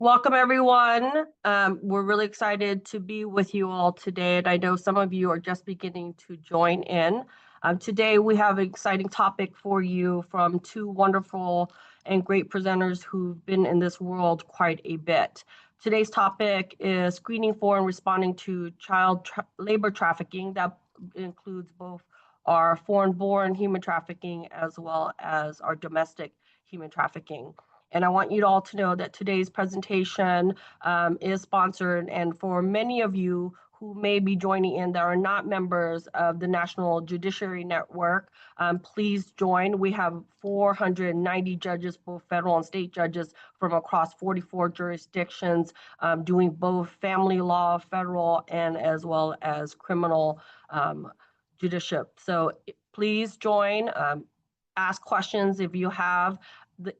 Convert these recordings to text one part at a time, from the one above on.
Welcome, everyone. We're really excited to be with you all today, and I know some of you are just beginning to join in. Today, we have an exciting topic for you from two wonderful and great presenters who've been in this world quite a bit. Today's topic is screening for and responding to child labor trafficking. That includes both our foreign-born human trafficking as well as our domestic human trafficking. And I want you all to know that today's presentation is sponsored. And for many of you who may be joining in that are not members of the National Judiciary Network, please join. We have 490 judges, both federal and state judges from across 44 jurisdictions, doing both family law, federal, and as well as criminal judicial. So please join, ask questions if you have.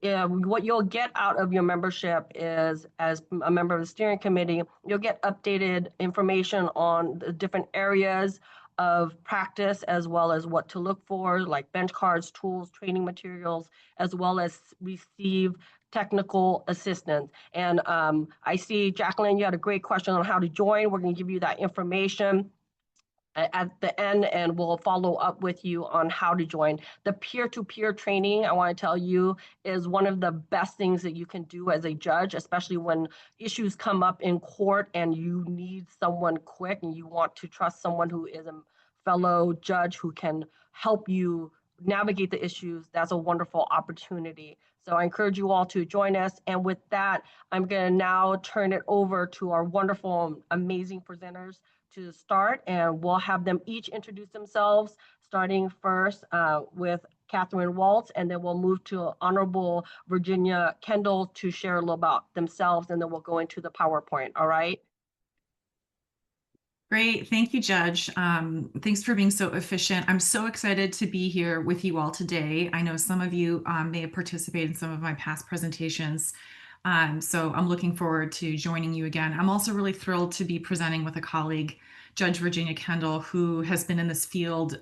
What you'll get out of your membership is, as a member of the steering committee, you'll get updated information on the different areas of practice, as well as what to look for, like bench cards, tools, training materials, as well as receive technical assistance. And I see, Jacqueline, you had a great question on how to join. We're going to give you that information at the end, and we'll follow up with you on how to join. The peer-to-peer training, I want to tell you, is one of the best things that you can do as a judge, especially when issues come up in court and you need someone quick and you want to trust someone who is a fellow judge who can help you navigate the issues. That's a wonderful opportunity. So I encourage you all to join us. And with that, I'm going to now turn it over to our wonderful, amazing presenters to start, and we'll have them each introduce themselves, starting first with Catherine Waltz, and then we'll move to Honorable Virginia Kendall to share a little about themselves, and then we'll go into the PowerPoint, all right? Great. Thank you, Judge. Thanks for being so efficient. I'm so excited to be here with you all today. I know some of you may have participated in some of my past presentations, so I'm looking forward to joining you again. I'm also really thrilled to be presenting with a colleague, Judge Virginia Kendall, who has been in this field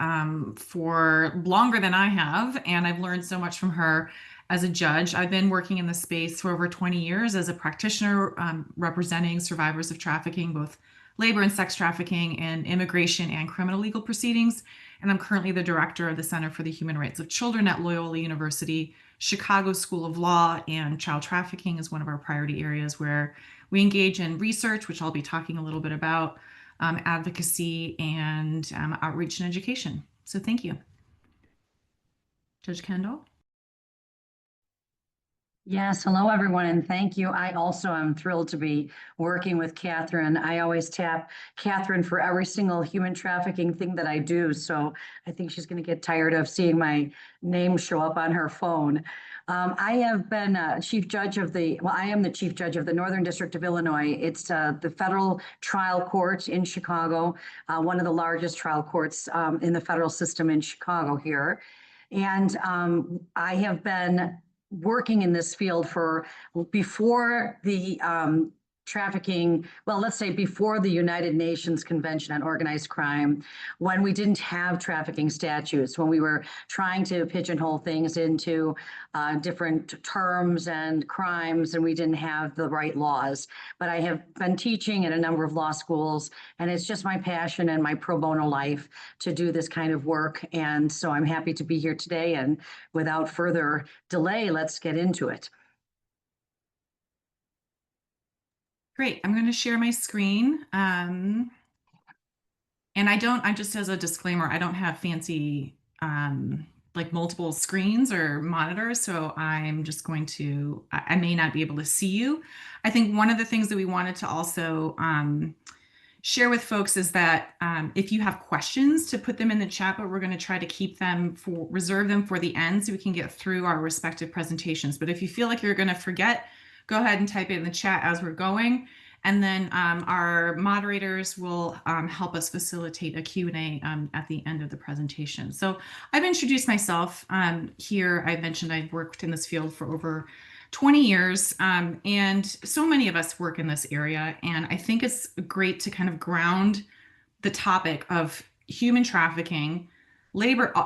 for longer than I have, and I've learned so much from her as a judge. I've been working in this space for over 20 years as a practitioner, representing survivors of trafficking, both labor and sex trafficking, and immigration and criminal legal proceedings. And I'm currently the director of the Center for the Human Rights of Children at Loyola University, Chicago School of Law, and child trafficking is one of our priority areas where we engage in research, which I'll be talking a little bit about, advocacy, and outreach and education. So thank you. Judge Kendall? Yes, hello everyone, and thank you. I also am thrilled to be working with Catherine. I always tap Catherine for every single human trafficking thing that I do, so I think she's going to get tired of seeing my name show up on her phone. I have been chief judge of I am the chief judge of the Northern District of Illinois. It's the federal trial court in Chicago, one of the largest trial courts in the federal system in Chicago here. And I have been working in this field for before the trafficking, well, let's say before the United Nations Convention on Organized Crime, when we didn't have trafficking statutes, when we were trying to pigeonhole things into different terms and crimes, and we didn't have the right laws. But I have been teaching at a number of law schools, and it's just my passion and my pro bono life to do this kind of work. And so I'm happy to be here today. And without further delay, let's get into it. Great. I'm going to share my screen. And I just as a disclaimer, I don't have fancy like multiple screens or monitors. So I'm just going to, I may not be able to see you. I think one of the things that we wanted to also share with folks is that if you have questions, to put them in the chat, but we're going to try to reserve them for the end so we can get through our respective presentations. But if you feel like you're going to forget, go ahead and type it in the chat as we're going. And then our moderators will help us facilitate a Q&A at the end of the presentation. So I've introduced myself here. I mentioned I've worked in this field for over 20 years, and so many of us work in this area. And I think it's great to kind of ground the topic of human trafficking,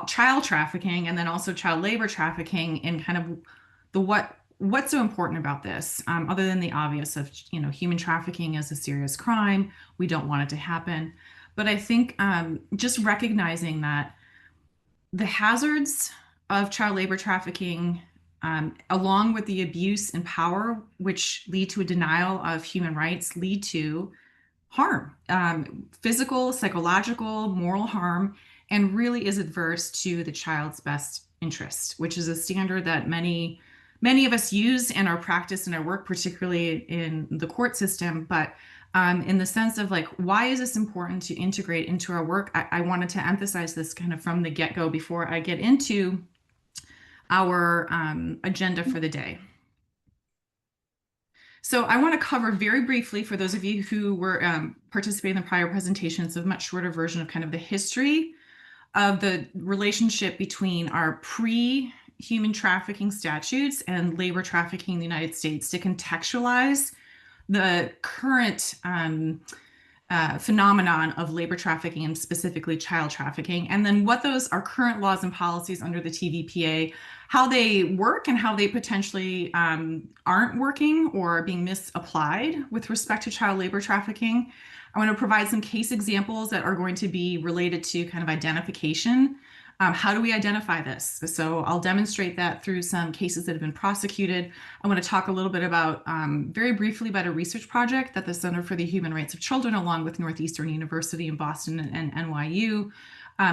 child trafficking, and then also child labor trafficking in kind of what's so important about this, other than the obvious of, human trafficking is a serious crime. We don't want it to happen. But I think just recognizing that the hazards of child labor trafficking, along with the abuse and power, which lead to a denial of human rights, lead to harm, physical, psychological, moral harm, and really is adverse to the child's best interest, which is a standard that many of us use in our practice and our work, particularly in the court system. But in the sense of like, why is this important to integrate into our work? I wanted to emphasize this kind of from the get-go before I get into our agenda for the day. So I want to cover very briefly, for those of you who were participating in the prior presentations, a much shorter version of kind of the history of the relationship between our pre-human trafficking statutes and labor trafficking in the United States to contextualize the current phenomenon of labor trafficking and specifically child trafficking, and then what those are current laws and policies under the TVPA, how they work and how they potentially aren't working or being misapplied with respect to child labor trafficking. I want to provide some case examples that are going to be related to kind of identification. How do we identify this? So I'll demonstrate that through some cases that have been prosecuted. I want to talk a little bit about, very briefly, about a research project that the Center for the Human Rights of Children, along with Northeastern University in Boston and NYU,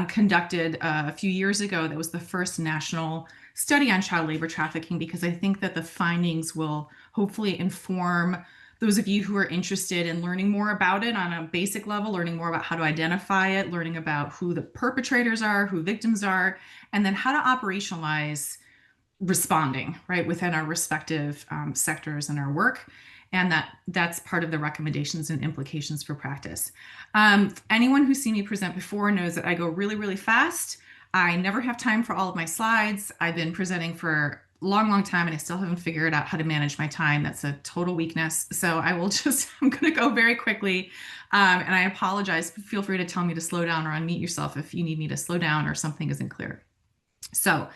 conducted a few years ago. That was the first national study on child labor trafficking, because I think that the findings will hopefully inform those of you who are interested in learning more about it on a basic level, learning more about how to identify it, learning about who the perpetrators are, who victims are, and then how to operationalize responding, right, within our respective sectors and our work. And that's part of the recommendations and implications for practice. Anyone who's seen me present before knows that I go really, really fast. I never have time for all of my slides. I've been presenting for long time, and I still haven't figured out how to manage my time. That's a total weakness. So I'm going to go very quickly. And I apologize. Feel free to tell me to slow down or unmute yourself if you need me to slow down or something isn't clear. So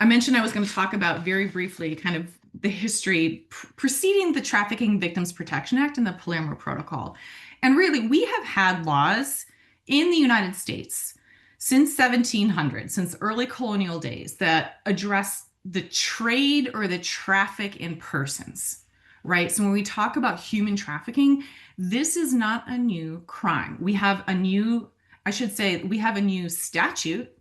I mentioned I was going to talk about very briefly kind of the history preceding the Trafficking Victims Protection Act and the Palermo Protocol. And really, we have had laws in the United States since 1700, since early colonial days, that address the trade or the traffic in persons, right? So when we talk about human trafficking, this is not a new crime. We have a new statute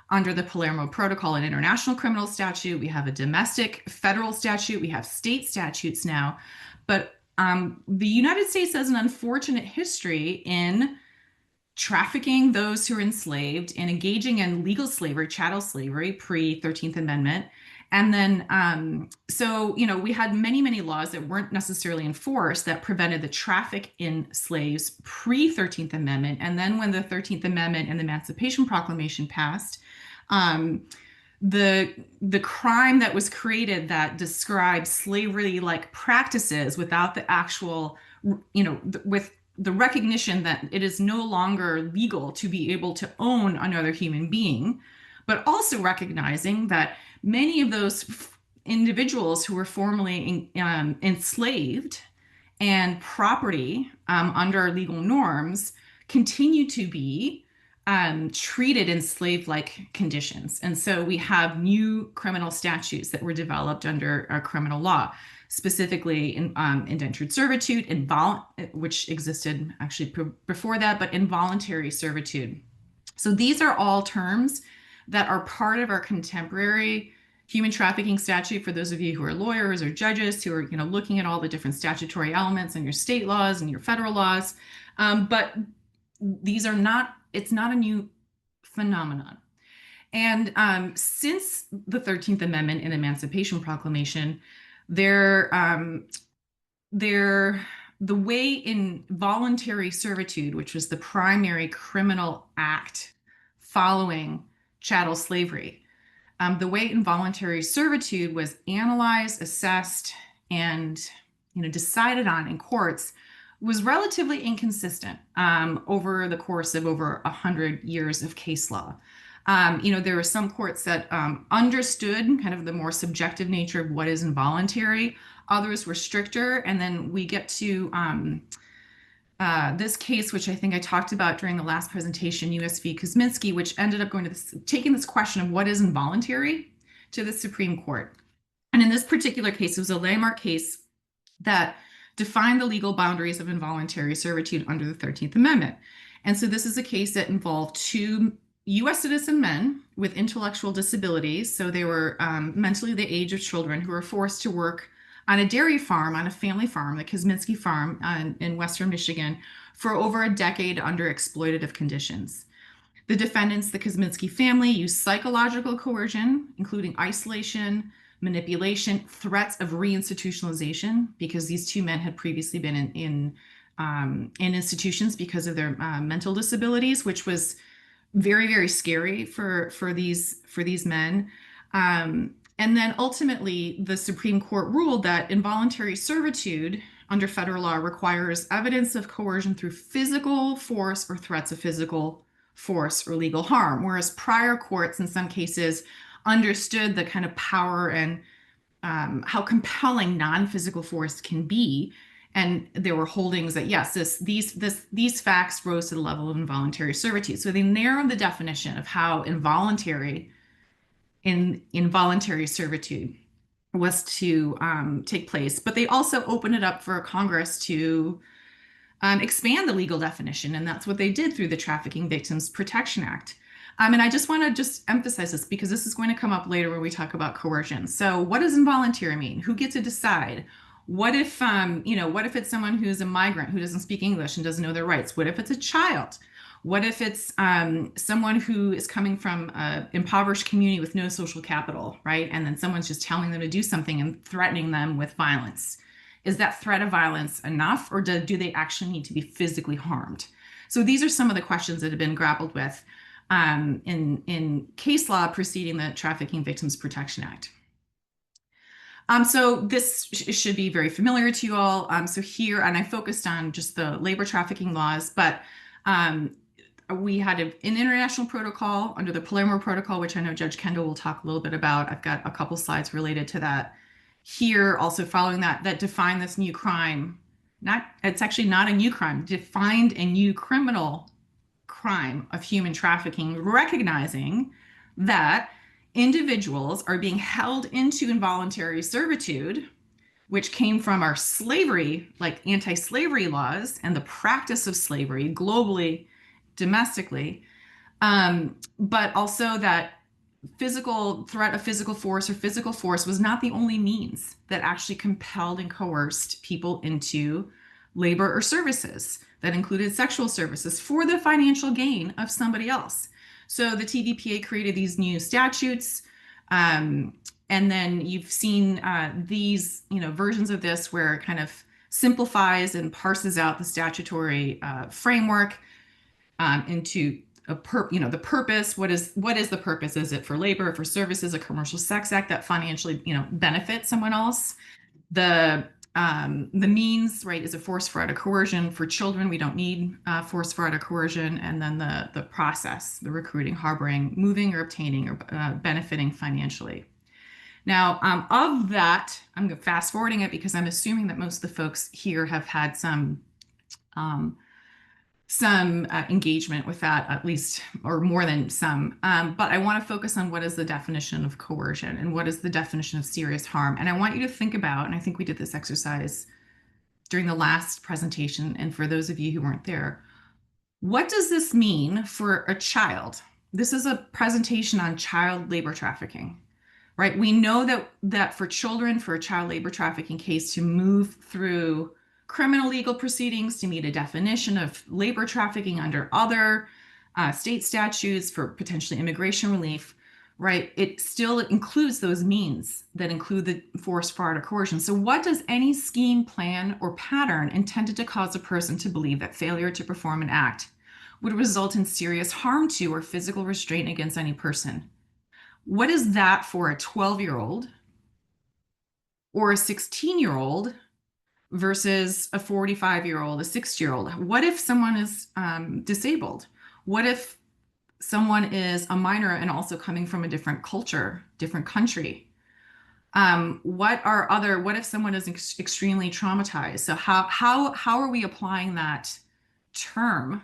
under the Palermo Protocol, an international criminal statute. We have a domestic federal statute. We have state statutes now. But the United States has an unfortunate history in trafficking those who are enslaved and engaging in legal slavery, chattel slavery, pre-13th Amendment. And then, we had many laws that weren't necessarily enforced that prevented the traffic in slaves pre-13th Amendment. And then when the 13th Amendment and the Emancipation Proclamation passed, the crime that was created that described slavery-like practices without the actual, with the recognition that it is no longer legal to be able to own another human being, but also recognizing that many of those individuals who were formerly enslaved and property under legal norms continue to be treated in slave-like conditions. And so we have new criminal statutes that were developed under our criminal law, specifically in indentured servitude, which existed actually before that, but involuntary servitude. So these are all terms that are part of our contemporary human trafficking statute. For those of you who are lawyers or judges who are looking at all the different statutory elements in your state laws and your federal laws, but these are not, it's not a new phenomenon. And since the 13th Amendment and Emancipation Proclamation, the way in voluntary servitude, which was the primary criminal act following chattel slavery, the way involuntary servitude was analyzed, assessed, and decided on in courts was relatively inconsistent over the course of over 100 years of case law. There were some courts that understood kind of the more subjective nature of what is involuntary. Others were stricter. And then we get to this case, which I think I talked about during the last presentation, US v. Kosminski, which ended up going to taking this question of what is involuntary to the Supreme Court. And in this particular case, it was a landmark case that defined the legal boundaries of involuntary servitude under the 13th Amendment. And so this is a case that involved two US citizen men with intellectual disabilities. So they were mentally the age of children who were forced to work on a dairy farm, on a family farm, the Kosminski farm in Western Michigan, for over a decade under exploitative conditions. The defendants, the Kosminski family, used psychological coercion, including isolation, manipulation, threats of reinstitutionalization, because these two men had previously been in institutions because of their mental disabilities, which was very, very scary for these men. And then ultimately, the Supreme Court ruled that involuntary servitude under federal law requires evidence of coercion through physical force or threats of physical force or legal harm, whereas prior courts in some cases understood the kind of power and how compelling non-physical force can be. And there were holdings that, yes, these facts rose to the level of involuntary servitude. So they narrowed the definition of how involuntary servitude was to take place. But they also opened it up for Congress to expand the legal definition. And that's what they did through the Trafficking Victims Protection Act. And I just want to emphasize this because this is going to come up later when we talk about coercion. So what does involuntary mean? Who gets to decide? What if, what if it's someone who's a migrant who doesn't speak English and doesn't know their rights? What if it's a child? What if it's someone who is coming from an impoverished community with no social capital, right? And then someone's just telling them to do something and threatening them with violence. Is that threat of violence enough, or do they actually need to be physically harmed? So these are some of the questions that have been grappled with in case law preceding the Trafficking Victims Protection Act. So this should be very familiar to you all. So here, and I focused on just the labor trafficking laws, but we had an international protocol under the Palermo Protocol, which I know Judge Kendall will talk a little bit about. I've got a couple slides related to that here, also following that defined this new crime. It's actually not a new crime, defined a new criminal crime of human trafficking, recognizing that individuals are being held into involuntary servitude, which came from our slavery, like anti-slavery laws and the practice of slavery globally, domestically, but also that physical threat of physical force or physical force was not the only means that actually compelled and coerced people into labor or services that included sexual services for the financial gain of somebody else. So the TVPA created these new statutes, and then you've seen these versions of this where it kind of simplifies and parses out the statutory framework into the purpose. What is the purpose? Is it for labor, for services, a commercial sex act that financially benefits someone else? The means, right, is a force, fraud, or coercion. For children, we don't need force, fraud, or coercion. And then the process, the recruiting, harboring, moving, or obtaining, or benefiting financially. Now, of that, I'm fast forwarding it because I'm assuming that most of the folks here have had some engagement with that, at least, or more than some. But I want to focus on what is the definition of coercion and what is the definition of serious harm. And I want you to think about, and I think we did this exercise during the last presentation, and for those of you who weren't there, what does this mean for a child? This is a presentation on child labor trafficking, right? We know that for children, for a child labor trafficking case to move through criminal legal proceedings to meet a definition of labor trafficking under other state statutes for potentially immigration relief, right? It still includes those means that include the force, fraud, or coercion. So what does any scheme, plan, or pattern intended to cause a person to believe that failure to perform an act would result in serious harm to or physical restraint against any person? What is that for a 12-year-old or a 16-year-old versus a 45-year-old, a 60-year-old? What if someone is disabled? What if someone is a minor and also coming from a different culture, different country? What if someone is extremely traumatized? So how are we applying that term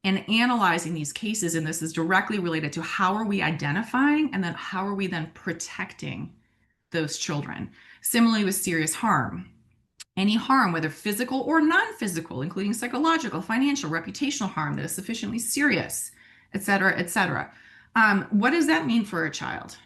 and analyzing these cases? And this is directly related to how are we identifying and then how are we then protecting those children? Similarly with serious harm. Any harm, whether physical or non-physical, including psychological, financial, reputational harm that is sufficiently serious, et cetera, et cetera. What does that mean for a child?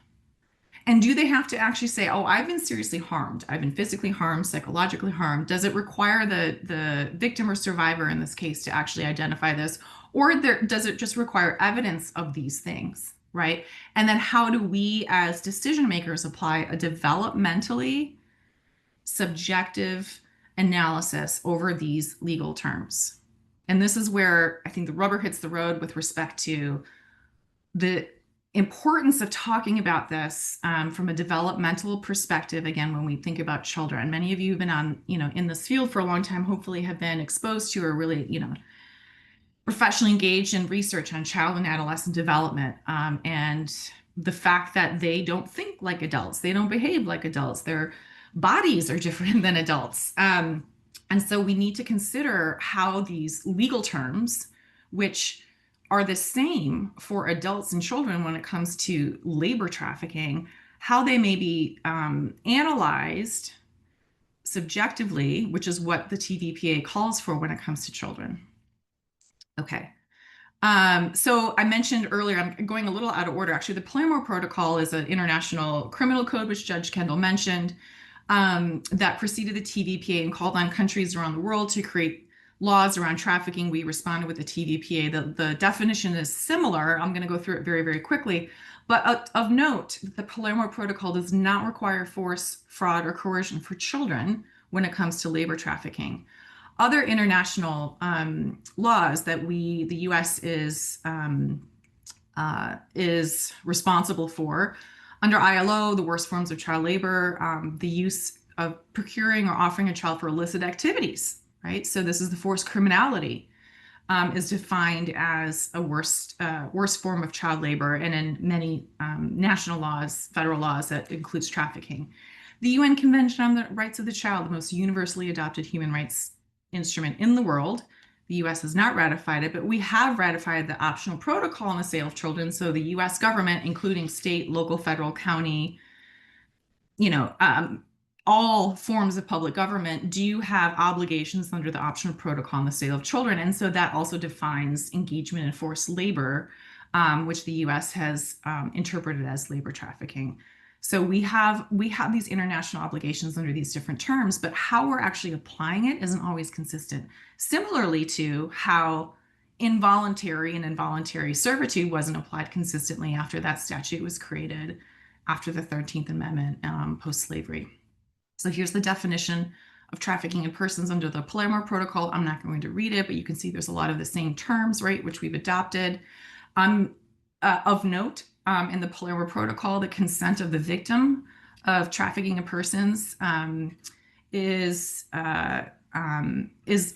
And do they have to actually say, oh, I've been seriously harmed. I've been physically harmed, psychologically harmed. Does it require the victim or survivor in this case to actually identify this? Or does it just require evidence of these things, right? And then how do we as decision makers apply a developmentally subjective analysis over these legal terms? And this is where I think the rubber hits the road with respect to the importance of talking about this from a developmental perspective. Again, when we think about children, many of you have been in this field for a long time, hopefully have been exposed to or really, professionally engaged in research on child and adolescent development. And the fact that they don't think like adults, they don't behave like adults, their bodies are different than adults. And so we need to consider how these legal terms, which are the same for adults and children when it comes to labor trafficking, how they may be analyzed subjectively, which is what the TVPA calls for when it comes to children. Okay. So I mentioned earlier, I'm going a little out of order. Actually, the Palermo Protocol is an international criminal code, which Judge Kendall mentioned, that preceded the TVPA and called on countries around the world to create laws around trafficking. We responded with the TVPA. The definition is similar. I'm going to go through it very, very quickly. But of note, the Palermo Protocol does not require force, fraud, or coercion for children when it comes to labor trafficking. Other international laws that the U.S. is responsible for, under ILO, the worst forms of child labor, the use of procuring or offering a child for illicit activities, right? So this is the forced criminality, is defined as a worst form of child labor, and in many national laws, federal laws, that includes trafficking. The UN Convention on the Rights of the Child, the most universally adopted human rights instrument in the world. The US has not ratified it, but we have ratified the optional protocol on the sale of children. So the US government, including state, local, federal, county, all forms of public government do have obligations under the optional protocol on the sale of children. And so that also defines engagement in forced labor, which the US has interpreted as labor trafficking. So we have these international obligations under these different terms, but how we're actually applying it isn't always consistent. Similarly to how involuntary and involuntary servitude wasn't applied consistently after that statute was created after the 13th Amendment, post-slavery. So here's the definition of trafficking in persons under the Palermo Protocol. I'm not going to read it, but you can see there's a lot of the same terms, right, which we've adopted. Of note, in the Palermo Protocol, the consent of the victim of trafficking in persons is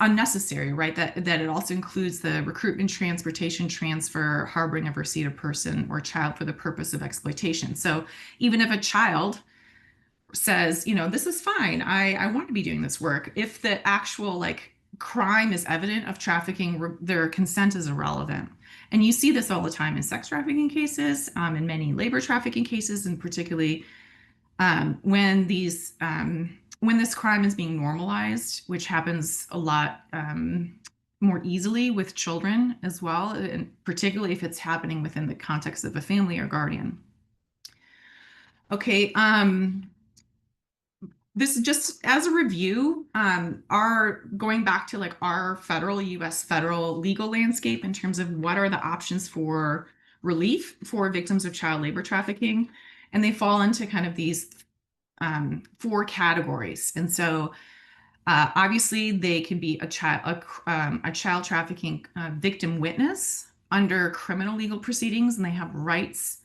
unnecessary, right? That it also includes the recruitment, transportation, transfer, harboring of, receipt of person or child for the purpose of exploitation. So even if a child says, this is fine, I want to be doing this work, if the actual crime is evident of trafficking, their consent is irrelevant. And you see this all the time in sex trafficking cases, in many labor trafficking cases, and particularly when this crime is being normalized, which happens a lot more easily with children as well, and particularly if it's happening within the context of a family or guardian. Okay. This is just as a review, going back to our U.S. federal legal landscape in terms of what are the options for relief for victims of child labor trafficking. And they fall into kind of these 4 categories. And so obviously they can be a child trafficking victim witness under criminal legal proceedings, and they have rights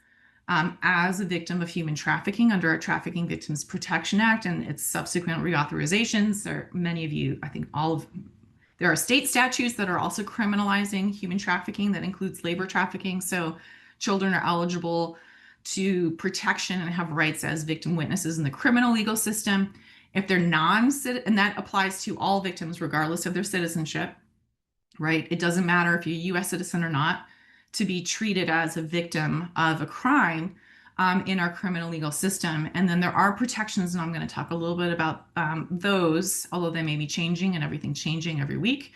as a victim of human trafficking under our Trafficking Victims Protection Act and its subsequent reauthorizations. Many of you, I think all of There are state statutes that are also criminalizing human trafficking that includes labor trafficking. So children are eligible to protection and have rights as victim witnesses in the criminal legal system. If they're and that applies to all victims regardless of their citizenship, right? It doesn't matter if you're a US citizen or not, to be treated as a victim of a crime in our criminal legal system. And then there are protections, and I'm going to talk a little bit about those, although they may be changing and everything changing every week,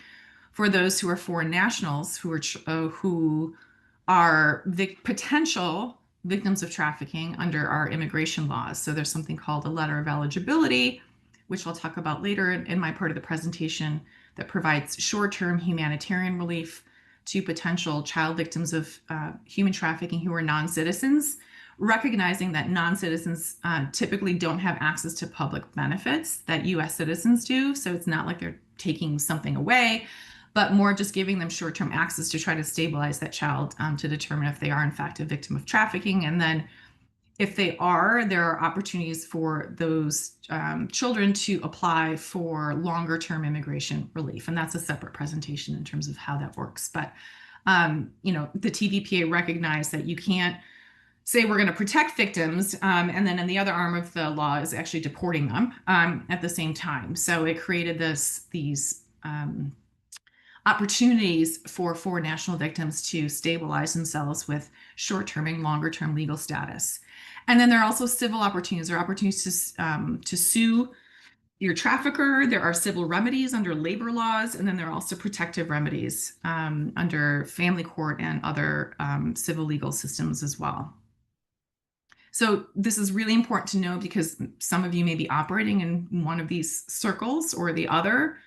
for those who are foreign nationals who are potential victims of trafficking under our immigration laws. So there's something called a letter of eligibility, which I'll talk about later in my part of the presentation, that provides short-term humanitarian relief to potential child victims of human trafficking who are non-citizens, recognizing that non-citizens typically don't have access to public benefits that US citizens do. So it's not like they're taking something away, but more just giving them short-term access to try to stabilize that child to determine if they are in fact a victim of trafficking. And then if they are, there are opportunities for those children to apply for longer term immigration relief. And that's a separate presentation in terms of how that works. But, the TVPA recognized that you can't say we're going to protect victims, and then in the other arm of the law is actually deporting them at the same time. So it created these opportunities for foreign national victims to stabilize themselves with short-term and longer-term legal status. And then there are also civil opportunities. There are opportunities to sue your trafficker. There are civil remedies under labor laws, and then there are also protective remedies under family court and other civil legal systems as well. So this is really important to know because some of you may be operating in one of these circles or the other.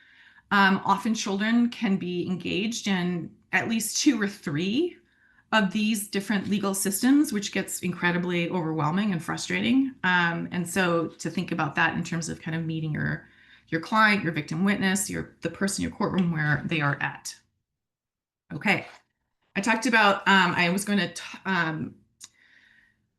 Often children can be engaged in at least 2 or 3 of these different legal systems, which gets incredibly overwhelming and frustrating. And so to think about that in terms of kind of meeting your client, your victim witness, the person in your courtroom where they are at. Okay, I talked about, I was going to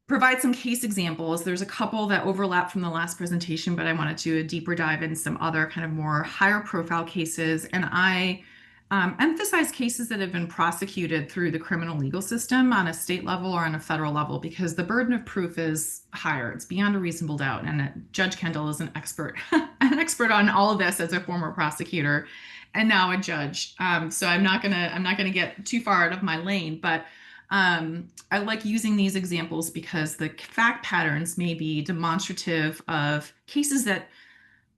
provide some case examples. There's a couple that overlap from the last presentation, but I wanted to do a deeper dive in some other kind of more higher profile cases. And I emphasize cases that have been prosecuted through the criminal legal system on a state level or on a federal level, because the burden of proof is higher. It's beyond a reasonable doubt. And Judge Kendall is an expert, an expert on all of this as a former prosecutor and now a judge. So I'm not gonna get too far out of my lane, but I like using these examples because the fact patterns may be demonstrative of cases that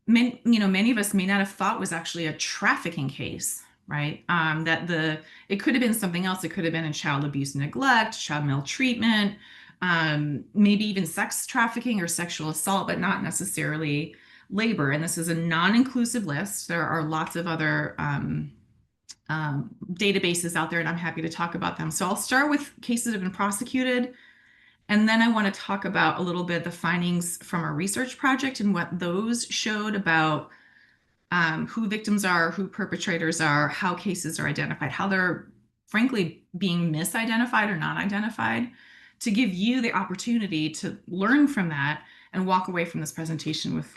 many of us may not have thought was actually a trafficking case, right? It could have been something else. It could have been a child abuse and neglect, child maltreatment, maybe even sex trafficking or sexual assault, but not necessarily labor. And this is a non-inclusive list. There are lots of other databases out there, and I'm happy to talk about them. So I'll start with cases that have been prosecuted, and then I want to talk about a little bit the findings from our research project and what those showed about who victims are, who perpetrators are, how cases are identified, how they're frankly being misidentified or not identified, to give you the opportunity to learn from that and walk away from this presentation with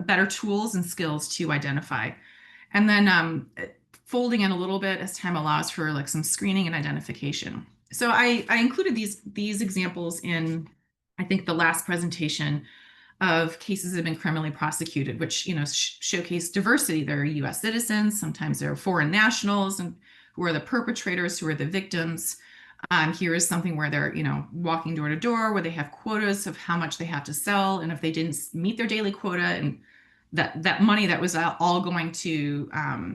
better tools and skills to identify. And then folding in a little bit as time allows for like some screening and identification. So I included these examples in, I think, the last presentation of cases that have been criminally prosecuted, which showcase diversity. There are U.S. citizens, sometimes there are foreign nationals, and who are the perpetrators, who are the victims. Here is something where they're walking door to door, where they have quotas of how much they have to sell, and if they didn't meet their daily quota, and that money that was all going to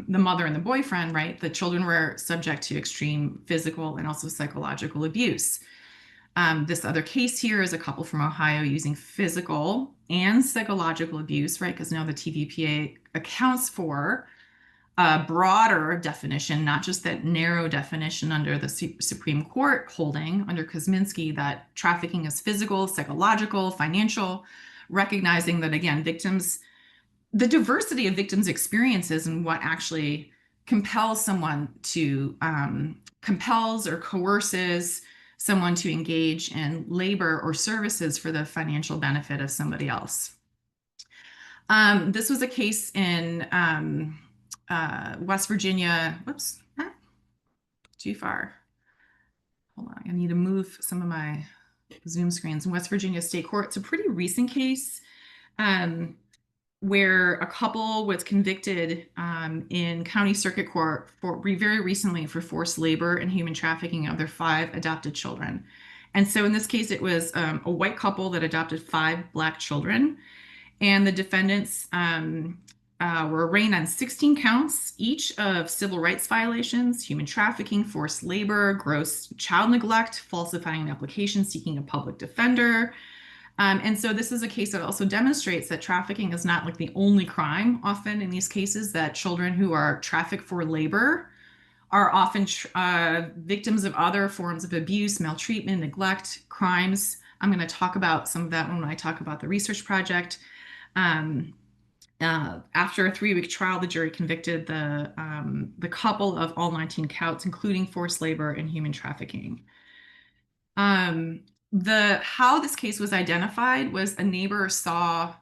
the mother and the boyfriend, right? The children were subject to extreme physical and also psychological abuse. This other case here is a couple from Ohio using physical and psychological abuse, right? Because now the TVPA accounts for a broader definition, not just that narrow definition under the Supreme Court holding under Kosminski that trafficking is physical, psychological, financial, recognizing that, again, the diversity of victims' experiences and what actually compels someone to, compels or coerces someone to engage in labor or services for the financial benefit of somebody else. This was a case in West Virginia, whoops, too far. Hold on, I need to move some of my Zoom screens. In West Virginia State Court, it's a pretty recent case where a couple was convicted in county circuit court very recently for forced labor and human trafficking of their 5 adopted children. And so in this case, it was a white couple that adopted 5 Black children. And the defendants were arraigned on 16 counts, each of civil rights violations, human trafficking, forced labor, gross child neglect, falsifying an application, seeking a public defender. And so this is a case that also demonstrates that trafficking is not like the only crime. Often in these cases, that children who are trafficked for labor are often victims of other forms of abuse, maltreatment, neglect, crimes. I'm going to talk about some of that when I talk about the research project. After a 3-week trial, the jury convicted the couple of all 19 counts, including forced labor and human trafficking. How this case was identified was a neighbor saw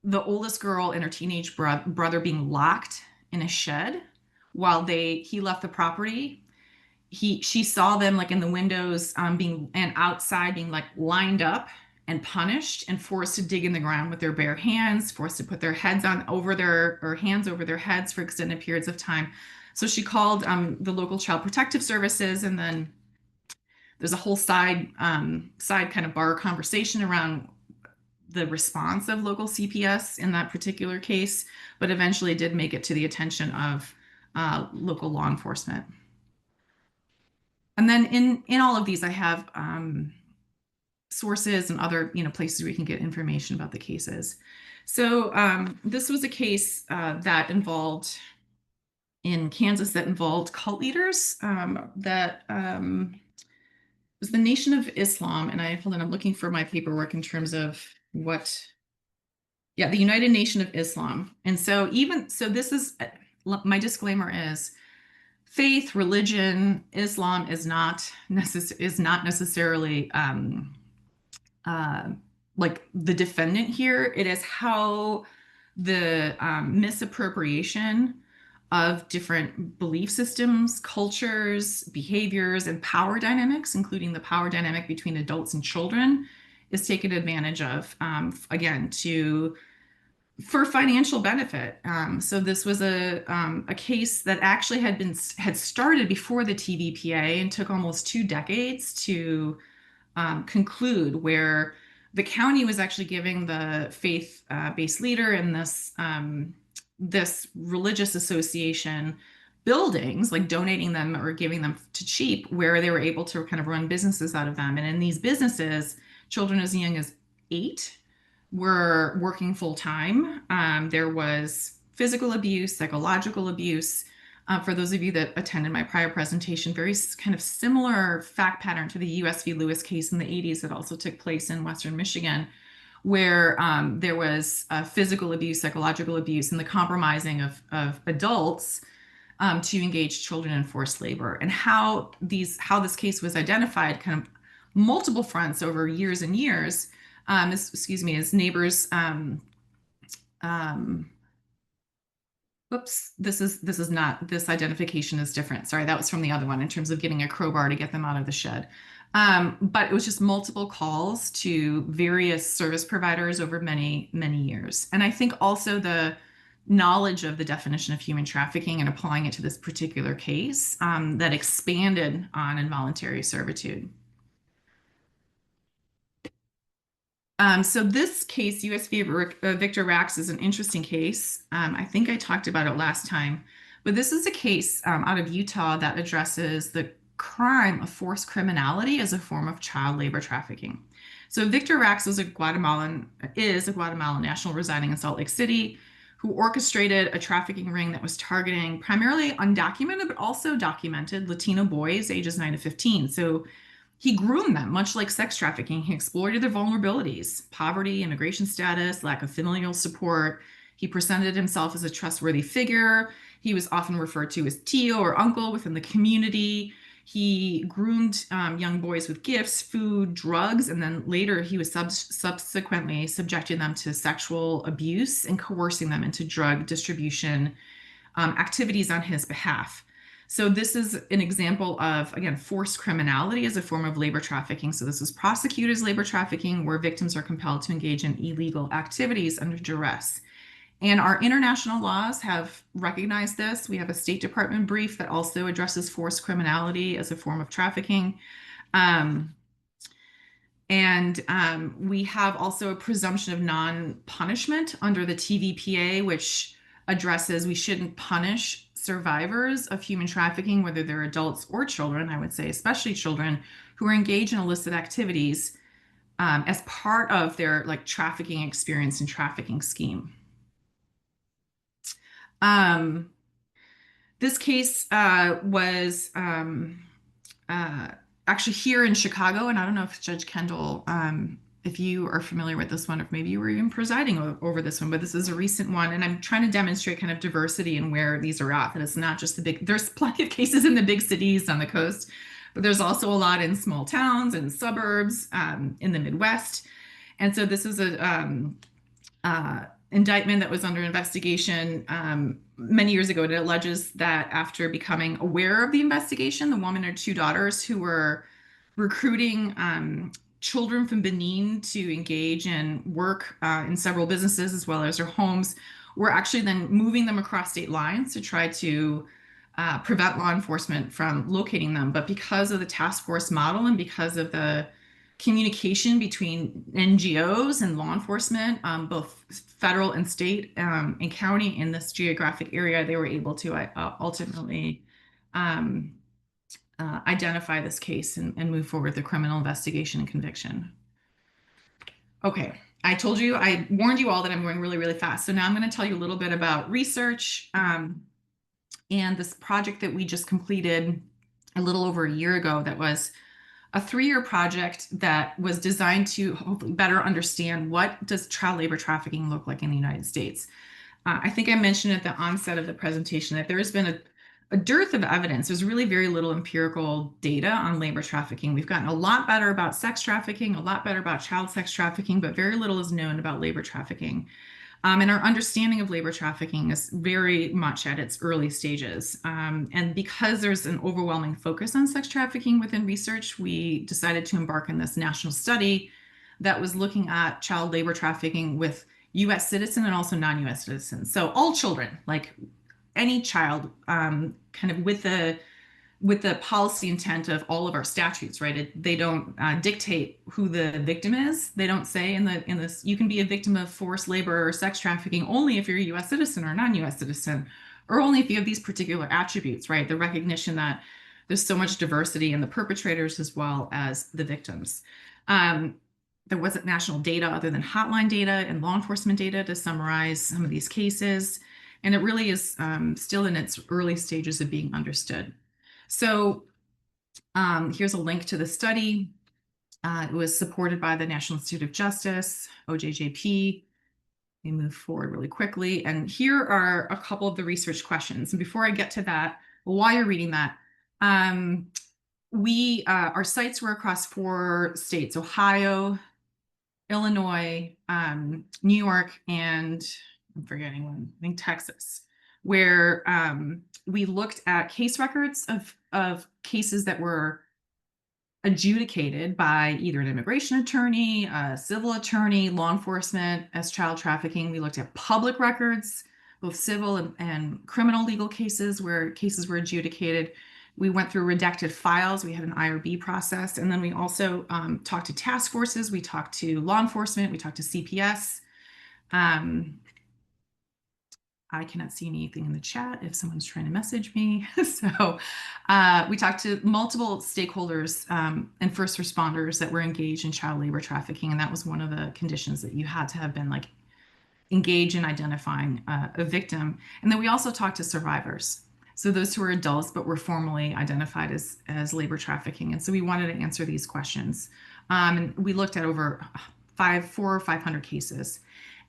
the oldest girl and her teenage brother being locked in a shed while he left the property. She saw them like in the windows and outside being like lined up and punished and forced to dig in the ground with their bare hands, forced to put their heads hands over their heads for extended periods of time. So she called the local child protective services, and then there's a whole side kind of bar conversation around the response of local CPS in that particular case, but eventually did make it to the attention of local law enforcement. And then in all of these, I have sources and other places where you can get information about the cases. So this was a case that involved in Kansas that involved cult leaders that was the Nation of Islam. And I'm looking for my paperwork in terms of the United Nation of Islam. And so this is, my disclaimer is, faith, religion, Islam is not necessarily like the defendant here. It is how the misappropriation of different belief systems, cultures, behaviors, and power dynamics, including the power dynamic between adults and children, is taken advantage of, again, for financial benefit. So this was a case that actually had started before the TVPA and took almost 2 decades to conclude, where the county was actually giving the faith-based leader in this religious association buildings, like donating them or giving them to cheap, where they were able to kind of run businesses out of them. And in these businesses, children as young as 8 were working full time. There was physical abuse, psychological abuse. For those of you that attended my prior presentation, very kind of similar fact pattern to the US v. Lewis case in the 80s that also took place in Western Michigan, where there was physical abuse, psychological abuse, and the compromising of adults to engage children in forced labor. And how this case was identified, kind of multiple fronts over years and years, as neighbors. Whoops, this identification is different. Sorry, that was from the other one in terms of getting a crowbar to get them out of the shed. But it was just multiple calls to various service providers over many, many years. And I think also the knowledge of the definition of human trafficking and applying it to this particular case that expanded on involuntary servitude. So this case, US v. Victor Rax, is an interesting case. I think I talked about it last time, but this is a case out of Utah that addresses the crime of forced criminality as a form of child labor trafficking. So Victor Rax is a Guatemalan national residing in Salt Lake City, who orchestrated a trafficking ring that was targeting primarily undocumented, but also documented Latino boys ages 9 to 15. So he groomed them, much like sex trafficking. He exploited their vulnerabilities: poverty, immigration status, lack of familial support. He presented himself as a trustworthy figure. He was often referred to as Tio or uncle within the community. He groomed young boys with gifts, food, drugs, and then later he was subsequently subjecting them to sexual abuse and coercing them into drug distribution activities on his behalf. So this is an example of, again, forced criminality as a form of labor trafficking. So this is prosecuted as labor trafficking, where victims are compelled to engage in illegal activities under duress. And our international laws have recognized this. We have a State Department brief that also addresses forced criminality as a form of trafficking. We have also a presumption of non-punishment under the TVPA, which addresses we shouldn't punish survivors of human trafficking, whether they're adults or children, I would say, especially children who are engaged in illicit activities as part of their trafficking experience and trafficking scheme. This case was actually here in Chicago, and I don't know if Judge Kendall, if you are familiar with this one, or if maybe you were even presiding over this one, but this is a recent one, and I'm trying to demonstrate kind of diversity in where these are at, that it's not just the big, there's plenty of cases in the big cities on the coast, but there's also a lot in small towns and suburbs in the Midwest. And so this is a indictment that was under investigation many years ago. It alleges that after becoming aware of the investigation, the woman and her two daughters who were recruiting children from Benin to engage in work in several businesses as well as their homes were actually then moving them across state lines to try to prevent law enforcement from locating them. But because of the task force model and because of the communication between NGOs and law enforcement, both federal and state and county in this geographic area, they were able to ultimately identify this case and move forward the criminal investigation and conviction. Okay, I told you, I warned you all that I'm going really, really fast. So now I'm going to tell you a little bit about research and this project that we just completed a little over a year ago that was a 3-year project that was designed to hopefully better understand what does child labor trafficking look like in the United States. I think I mentioned at the onset of the presentation that there has been a dearth of evidence. There's really very little empirical data on labor trafficking. We've gotten a lot better about sex trafficking, a lot better about child sex trafficking, but very little is known about labor trafficking. And our understanding of labor trafficking is very much at its early stages. And because there's an overwhelming focus on sex trafficking within research, we decided to embark on this national study that was looking at child labor trafficking with US citizen and also non-US citizens. So all children, like any child, kind of with the policy intent of all of our statutes, right? They don't dictate who the victim is. They don't say in this, you can be a victim of forced labor or sex trafficking only if you're a US citizen or non-US citizen, or only if you have these particular attributes, right? The recognition that there's so much diversity in the perpetrators as well as the victims. There wasn't national data other than hotline data and law enforcement data to summarize some of these cases. And it really is still in its early stages of being understood. So here's a link to the study. It was supported by the National Institute of Justice, OJJP. We move forward really quickly. And here are a couple of the research questions. And before I get to that, while you're reading that, our sites were across 4 states, Ohio, Illinois, New York, and I'm forgetting one, I think Texas, where we looked at case records of cases that were adjudicated by either an immigration attorney, a civil attorney, law enforcement as child trafficking. We looked at public records, both civil and criminal legal cases where cases were adjudicated. We went through redacted files. We had an IRB process. And then we also talked to task forces. We talked to law enforcement. We talked to CPS. I cannot see anything in the chat if someone's trying to message me. So we talked to multiple stakeholders and first responders that were engaged in child labor trafficking. And that was one of the conditions, that you had to have been engaged in identifying a victim. And then we also talked to survivors. So those who were adults but were formally identified as labor trafficking. And so we wanted to answer these questions. And we looked at over 400 or 500 cases.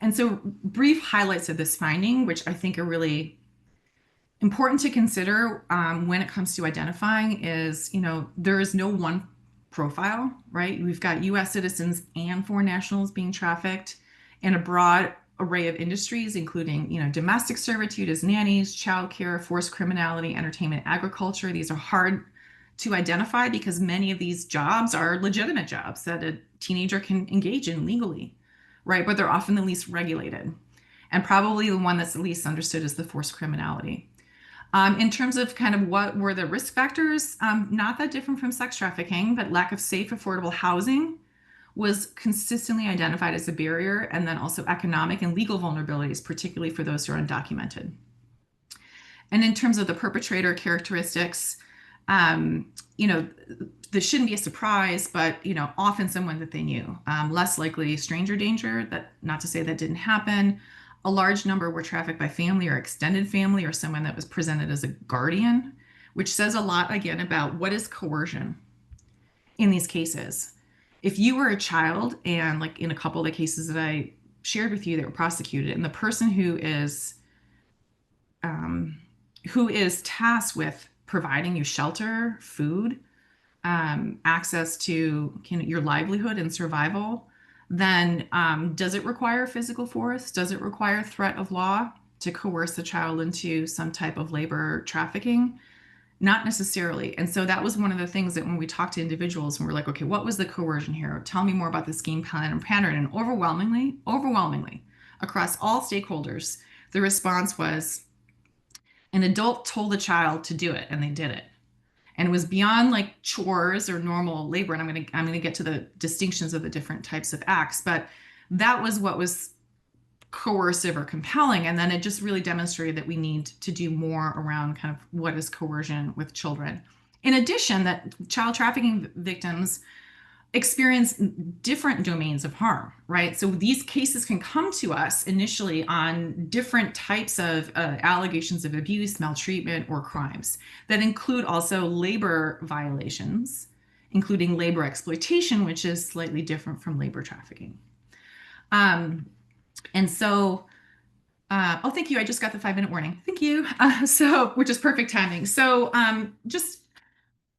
And so brief highlights of this finding, which I think are really important to consider when it comes to identifying, is, there is no one profile, right? We've got US citizens and foreign nationals being trafficked, and a broad array of industries, including, domestic servitude as nannies, childcare, forced criminality, entertainment, agriculture. These are hard to identify because many of these jobs are legitimate jobs that a teenager can engage in legally, right? But they're often the least regulated. And probably the one that's the least understood is the forced criminality. In terms of kind of what were the risk factors, not that different from sex trafficking, but lack of safe, affordable housing was consistently identified as a barrier, and then also economic and legal vulnerabilities, particularly for those who are undocumented. And in terms of the perpetrator characteristics, this shouldn't be a surprise, but often someone that they knew. Less likely stranger danger. That, not to say that didn't happen. A large number were trafficked by family or extended family or someone that was presented as a guardian, which says a lot again about what is coercion in these cases. If you were a child, and like in a couple of the cases that I shared with you that were prosecuted, and the person who is tasked with providing you shelter, food, access to your livelihood and survival, then does it require physical force? Does it require threat of law to coerce the child into some type of labor trafficking? Not necessarily. And so that was one of the things that when we talked to individuals and we're like, okay, what was the coercion here? Tell me more about the scheme, plan, and pattern. And overwhelmingly, across all stakeholders, the response was an adult told the child to do it, and they did it. And it was beyond like chores or normal labor. And I'm gonna get to the distinctions of the different types of acts, but that was what was coercive or compelling. And then it just really demonstrated that we need to do more around kind of what is coercion with children. In addition, that child trafficking victims experience different domains of harm, right? So these cases can come to us initially on different types of allegations of abuse, maltreatment, or crimes that include also labor violations, including labor exploitation, which is slightly different from labor trafficking. And so, oh, thank you. I just got the 5-minute warning. Thank you. Which is perfect timing. So just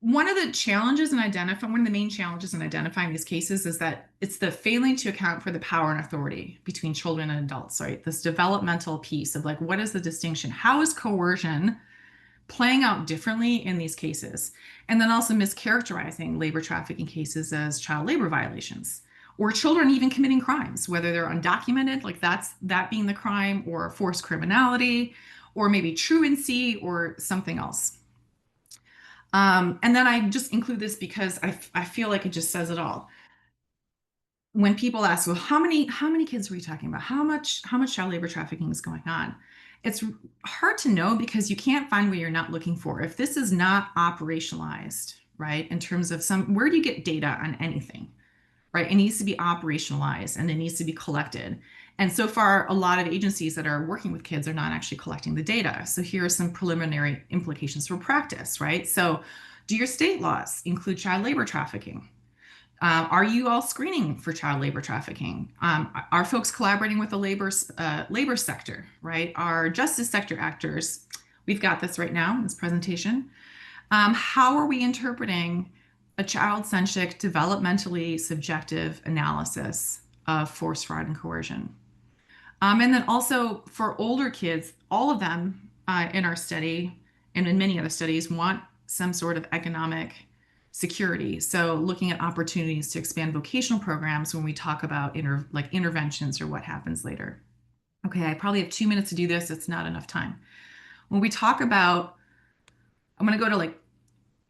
one of the main challenges in identifying these cases is that it's the failing to account for the power and authority between children and adults, right? This developmental piece of like, what is the distinction? How is coercion playing out differently in these cases? And then also mischaracterizing labor trafficking cases as child labor violations, or children even committing crimes, whether they're undocumented, like that being the crime, or forced criminality, or maybe truancy or something else. And then I just include this because I feel like it just says it all. When people ask, well, how many kids are we talking about? How much child labor trafficking is going on? It's hard to know because you can't find what you're not looking for. If this is not operationalized, right, in terms of where do you get data on anything? Right? It needs to be operationalized and it needs to be collected. And so far, a lot of agencies that are working with kids are not actually collecting the data. So here are some preliminary implications for practice, right? So do your state laws include child labor trafficking? Are you all screening for child labor trafficking? Are folks collaborating with the labor sector, right? Are justice sector actors? We've got this right now in this presentation. How are we interpreting a child-centric, developmentally subjective analysis of force, fraud, and coercion? And then also for older kids, all of them in our study and in many other studies want some sort of economic security. So looking at opportunities to expand vocational programs when we talk about interventions or what happens later. Okay, I probably have 2 minutes to do this. It's not enough time. When we talk about, I'm going to go to like,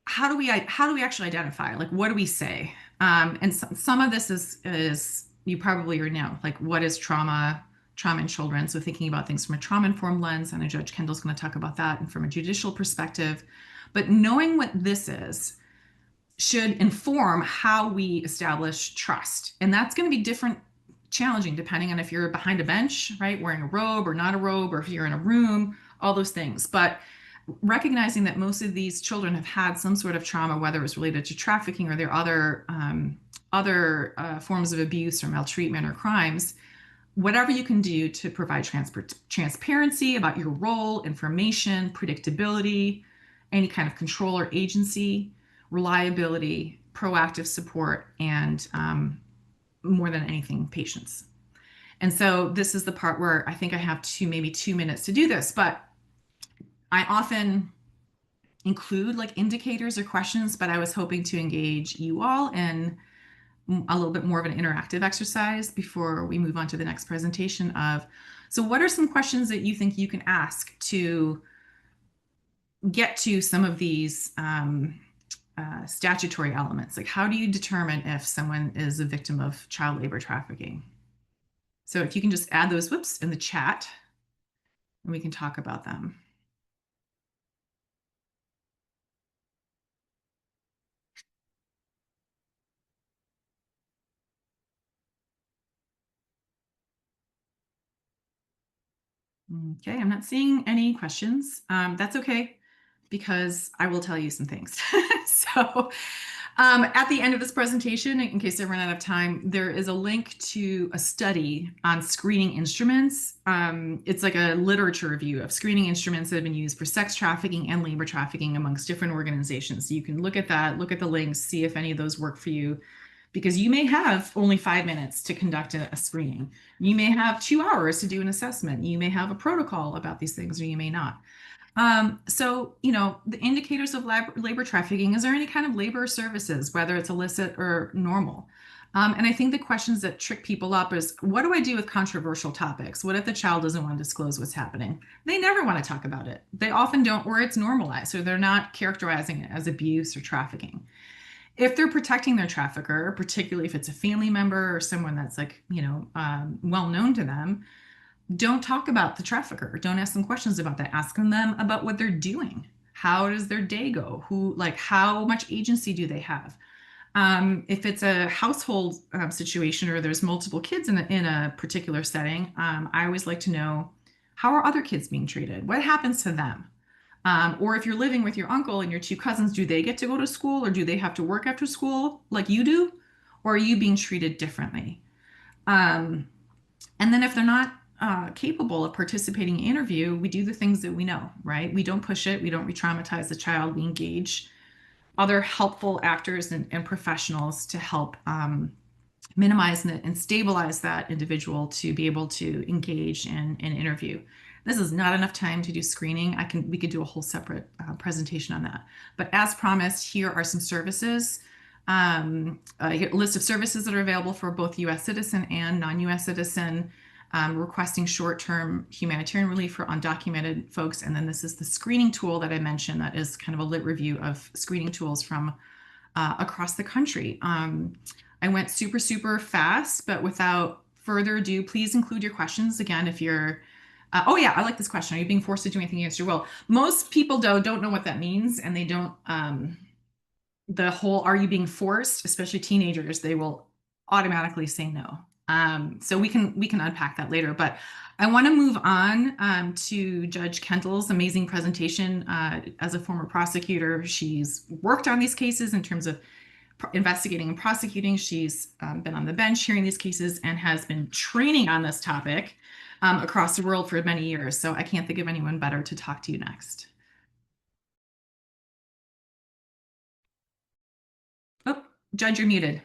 how do we actually identify? Like, what do we say? And some of this is you probably already know, like what is trauma in children. So thinking about things from a trauma-informed lens, and Judge Kendall's going to talk about that, and from a judicial perspective. But knowing what this is should inform how we establish trust. And that's going to be challenging depending on if you're behind a bench, right, wearing a robe or not a robe, or if you're in a room, all those things. But recognizing that most of these children have had some sort of trauma, whether it was related to trafficking or their other forms of abuse or maltreatment or crimes, whatever you can do to provide transparency about your role, information, predictability, any kind of control or agency, reliability, proactive support, and more than anything, patience. And so this is the part where I think I have maybe 2 minutes to do this, but I often include like indicators or questions, but I was hoping to engage you all in a little bit more of an interactive exercise before we move on to the next presentation of, so what are some questions that you think you can ask to get to some of these statutory elements? Like, how do you determine if someone is a victim of child labor trafficking? So if you can just add those in the chat, and we can talk about them. Okay, I'm not seeing any questions. That's okay, because I will tell you some things. So at the end of this presentation, in case I run out of time, there is a link to a study on screening instruments. It's like a literature review of screening instruments that have been used for sex trafficking and labor trafficking amongst different organizations. So you can look at that, look at the links, see if any of those work for you, because you may have only 5 minutes to conduct a screening. You may have 2 hours to do an assessment. You may have a protocol about these things, or you may not. So, the indicators of labor trafficking, is there any kind of labor services, whether it's illicit or normal? And I think the questions that trick people up is, what do I do with controversial topics? What if the child doesn't want to disclose what's happening? They never want to talk about it. They often don't, or it's normalized, or they're not characterizing it as abuse or trafficking. If they're protecting their trafficker, particularly if it's a family member or someone that's like, well known to them, don't talk about the trafficker. Don't ask them questions about that. Ask them about what they're doing. How does their day go? How much agency do they have? If it's a household situation, or there's multiple kids in a particular setting, I always like to know, how are other kids being treated? What happens to them? Or if you're living with your uncle and your 2 cousins, do they get to go to school, or do they have to work after school like you do? Or are you being treated differently? And then if they're not capable of participating in interview, we do the things that we know, right? We don't push it. We don't re-traumatize the child. We engage other helpful actors and professionals to help minimize and stabilize that individual to be able to engage in an interview. This is not enough time to do screening. We could do a whole separate presentation on that. But as promised, here are some services. A list of services that are available for both U.S. citizen and non-U.S. citizen, requesting short-term humanitarian relief for undocumented folks. And then this is the screening tool that I mentioned, that is kind of a lit review of screening tools from across the country. I went super, super fast, but without further ado, please include your questions. Again, if you're, oh yeah, I like this question. Are you being forced to do anything against your will? Most people don't know what that means, and they don't, the whole, are you being forced, especially teenagers, they will automatically say no. So we can unpack that later, but I want to move on to Judge Kendall's amazing presentation. As a former prosecutor, she's worked on these cases in terms of investigating and prosecuting. She's been on the bench hearing these cases and has been training on this topic across the world for many years. So I can't think of anyone better to talk to you next. Oh, Judge, you're muted.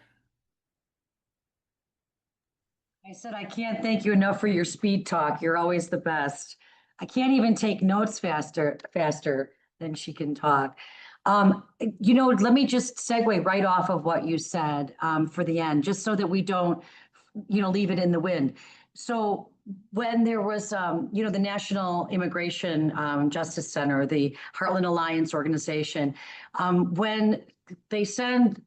I said, I can't thank you enough for your speed talk. You're always the best. I can't even take notes faster than she can talk. Let me just segue right off of what you said for the end, just so that we don't, leave it in the wind. So when there was, the National Immigration Justice Center, the Heartland Alliance organization, when they send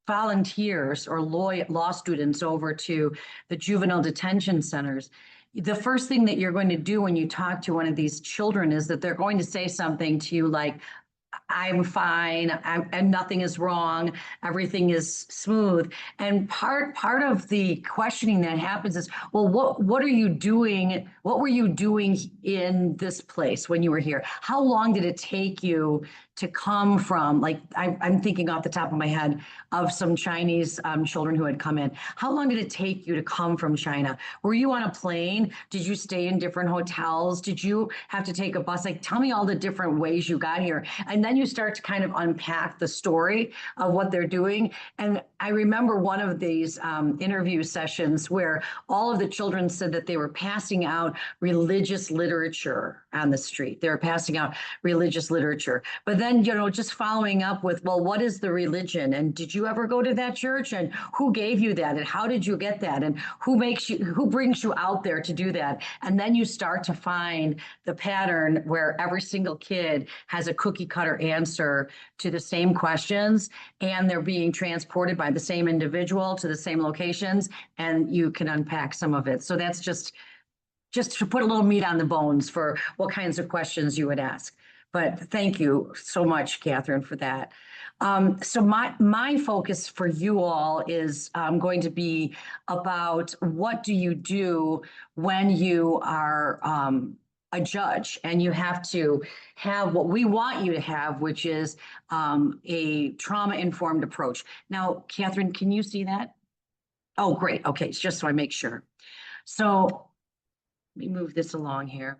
volunteers or law students over to the juvenile detention centers, the first thing that you're going to do when you talk to one of these children is that they're going to say something to you like, I'm fine, and nothing is wrong, everything is smooth. And part of the questioning that happens is, well, what are you doing? What were you doing in this place when you were here? How long did it take you to come from, like, I'm thinking off the top of my head of some Chinese children who had come in. How long did it take you to come from China? Were you on a plane? Did you stay in different hotels? Did you have to take a bus? Like, tell me all the different ways you got here. And then you start to kind of unpack the story of what they're doing. And I remember one of these interview sessions where all of the children said that they were passing out religious literature on the street. They were passing out religious literature. But then, just following up with, well, what is the religion? And did you ever go to that church? And who gave you that? And how did you get that? And who brings you out there to do that? And then you start to find the pattern where every single kid has a cookie cutter answer to the same questions, and they're being transported by the same individual to the same locations, and you can unpack some of it. So that's just to put a little meat on the bones for what kinds of questions you would ask. But thank you so much, Catherine, for that. So my focus for you all is going to be about what do you do when you are a judge and you have to have what we want you to have, which is a trauma-informed approach. Now, Catherine, can you see that? Oh, great. Okay, it's just so I make sure. So let me move this along here.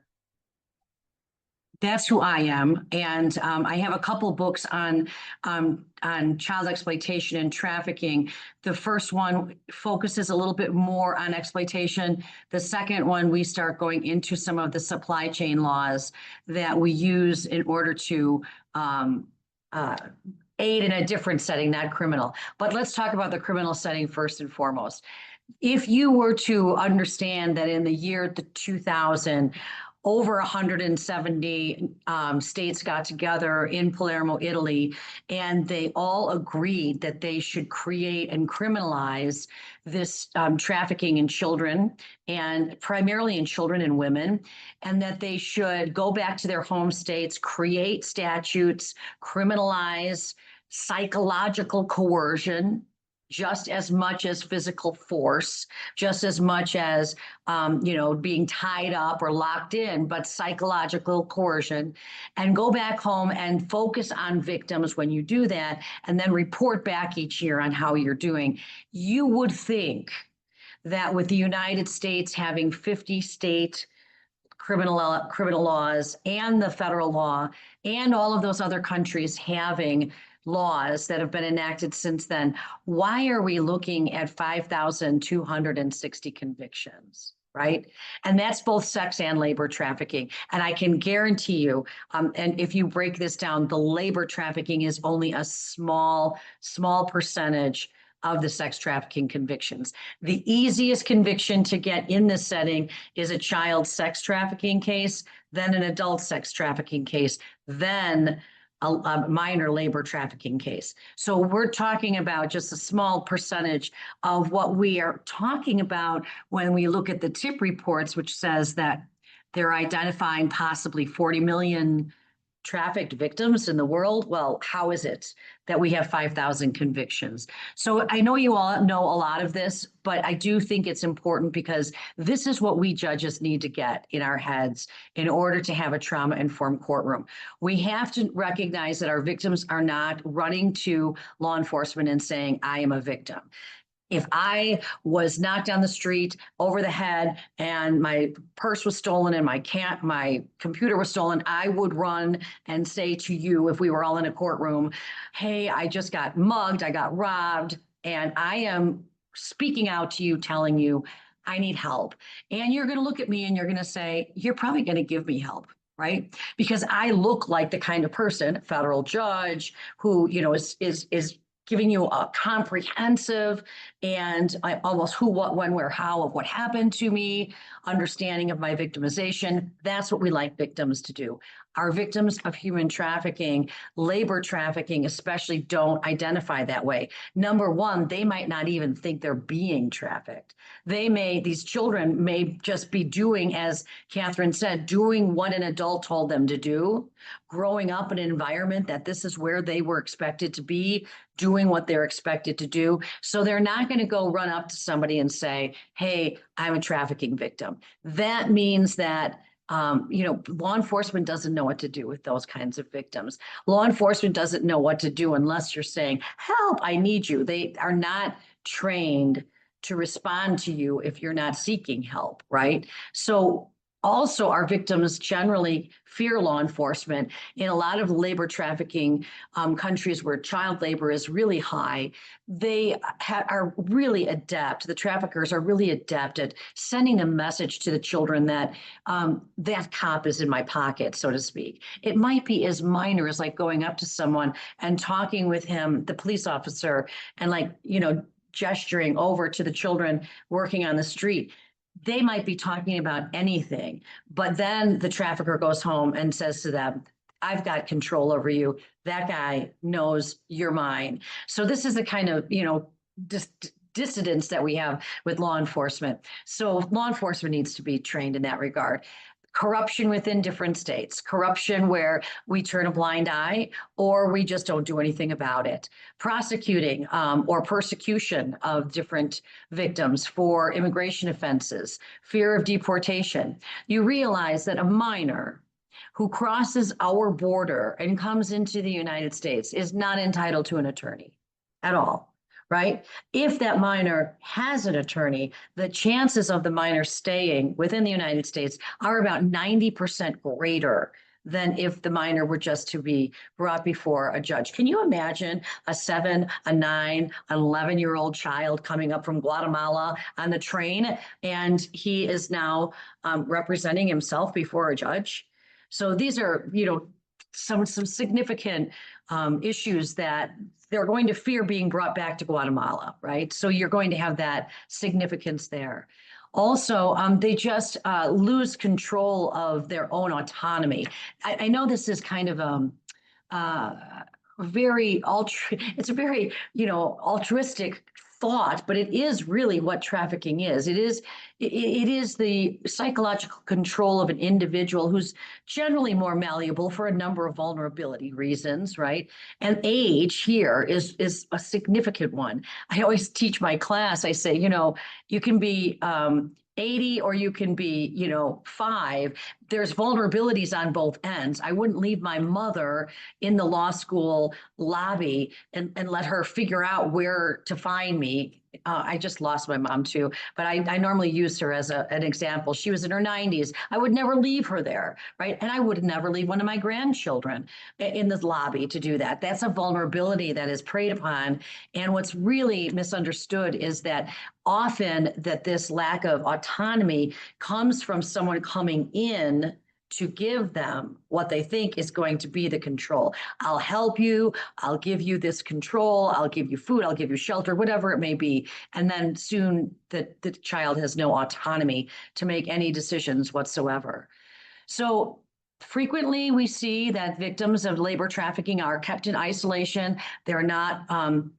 That's who I am, and I have a couple books on child exploitation and trafficking. The first one focuses a little bit more on exploitation. The second one, we start going into some of the supply chain laws that we use in order to aid in a different setting, not criminal. But let's talk about the criminal setting first and foremost. If you were to understand that in the year 2000, over 170 states got together in Palermo, Italy, and they all agreed that they should create and criminalize this trafficking in children, and primarily in children and women, and that they should go back to their home states, create statutes, criminalize psychological coercion, just as much as physical force, just as much as, being tied up or locked in, but psychological coercion, and go back home and focus on victims when you do that, and then report back each year on how you're doing. You would think that with the United States having 50 state criminal laws and the federal law and all of those other countries having laws that have been enacted since then, why are we looking at 5,260 convictions, right? And that's both sex and labor trafficking. And I can guarantee you, and if you break this down, the labor trafficking is only a small percentage of the sex trafficking convictions. The easiest conviction to get in this setting is a child sex trafficking case, then an adult sex trafficking case, then a minor labor trafficking case. So we're talking about just a small percentage of what we are talking about when we look at the TIP reports, which says that they're identifying possibly 40 million trafficked victims in the world. Well, how is it that we have 5,000 convictions? So I know you all know a lot of this, but I do think it's important because this is what we judges need to get in our heads in order to have a trauma-informed courtroom. We have to recognize that our victims are not running to law enforcement and saying, I am a victim. If I was knocked down the street over the head and my purse was stolen and my computer was stolen, I would run and say to you, if we were all in a courtroom, hey, I just got mugged, I got robbed, and I am speaking out to you, telling you I need help. And you're going to look at me and you're going to say, you're probably going to give me help, right? Because I look like the kind of person, federal judge, who, is giving you a comprehensive and almost who, what, when, where, how of what happened to me, understanding of my victimization. That's what we like victims to do. Our victims of human trafficking, labor trafficking especially, don't identify that way. Number one, they might not even think they're being trafficked. These children may just be doing, as Catherine said, doing what an adult told them to do, growing up in an environment that this is where they were expected to be, doing what they're expected to do. So they're not going to go run up to somebody and say, hey, I'm a trafficking victim. That means that law enforcement doesn't know what to do with those kinds of victims. Law enforcement doesn't know what to do unless you're saying, help, I need you. They are not trained to respond to you if you're not seeking help, right? So Also, our victims generally fear law enforcement. In a lot of labor trafficking countries where child labor is really high, they are really adept. The traffickers are really adept at sending a message to the children that that cop is in my pocket, so to speak. It might be as minor as like going up to someone and talking with him, the police officer, and like, gesturing over to the children working on the street. They might be talking about anything, but then the trafficker goes home and says to them, I've got control over you. That guy knows you're mine. So this is the kind of, dissidence that we have with law enforcement. So law enforcement needs to be trained in that regard. Corruption within different states, corruption where we turn a blind eye or we just don't do anything about it. Prosecuting or persecution of different victims for immigration offenses, fear of deportation. You realize that a minor who crosses our border and comes into the United States is not entitled to an attorney at all. Right? If that minor has an attorney, the chances of the minor staying within the United States are about 90% greater than if the minor were just to be brought before a judge. Can you imagine a 7, a 9, an 11-year-old child coming up from Guatemala on the train, and he is now representing himself before a judge? So these are, some significant issues that they're going to fear being brought back to Guatemala, right? So you're going to have that significance there. Also, they just lose control of their own autonomy. I know this is kind of it's a very, altruistic thought, but it is really what trafficking is. It is the psychological control of an individual who's generally more malleable for a number of vulnerability reasons, right? And age here is a significant one. I always teach my class, I say, you can be 80 or you can be, 5. There's vulnerabilities on both ends. I wouldn't leave my mother in the law school lobby and let her figure out where to find me. I just lost my mom too, but I normally use her as an example. She was in her 90s. I would never leave her there, right? And I would never leave one of my grandchildren in the lobby to do that. That's a vulnerability that is preyed upon. And what's really misunderstood is that often that this lack of autonomy comes from someone coming in to give them what they think is going to be the control. I'll help you. I'll give you this control. I'll give you food. I'll give you shelter, whatever it may be. And then soon the child has no autonomy to make any decisions whatsoever. So frequently we see that victims of labor trafficking are kept in isolation. They're not,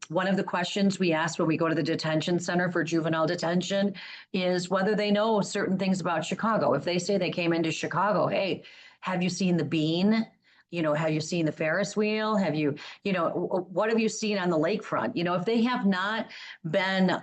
one of the questions we ask when we go to the detention center for juvenile detention is whether they know certain things about Chicago. If they say they came into Chicago, hey, have you seen the Bean? Have you seen the Ferris wheel? Have you, what have you seen on the lakefront? If they have not been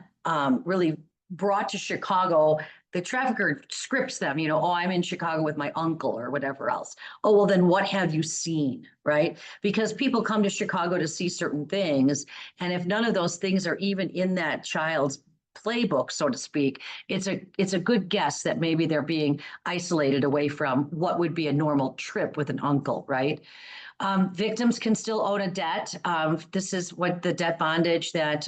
really brought to Chicago, the trafficker scripts them, oh, I'm in Chicago with my uncle or whatever else. Oh, well, then what have you seen, right? Because people come to Chicago to see certain things. And if none of those things are even in that child's playbook, so to speak, it's a good guess that maybe they're being isolated away from what would be a normal trip with an uncle, right? Victims can still own a debt. This is what the debt bondage that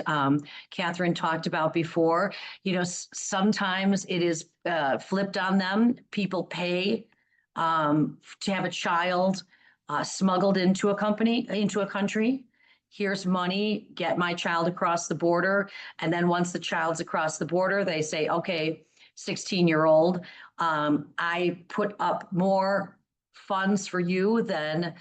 Catherine talked about before. Sometimes it is flipped on them. People pay to have a child smuggled into a country. Here's money, get my child across the border. And then once the child's across the border, they say, okay, 16-year-old, I put up more funds for you than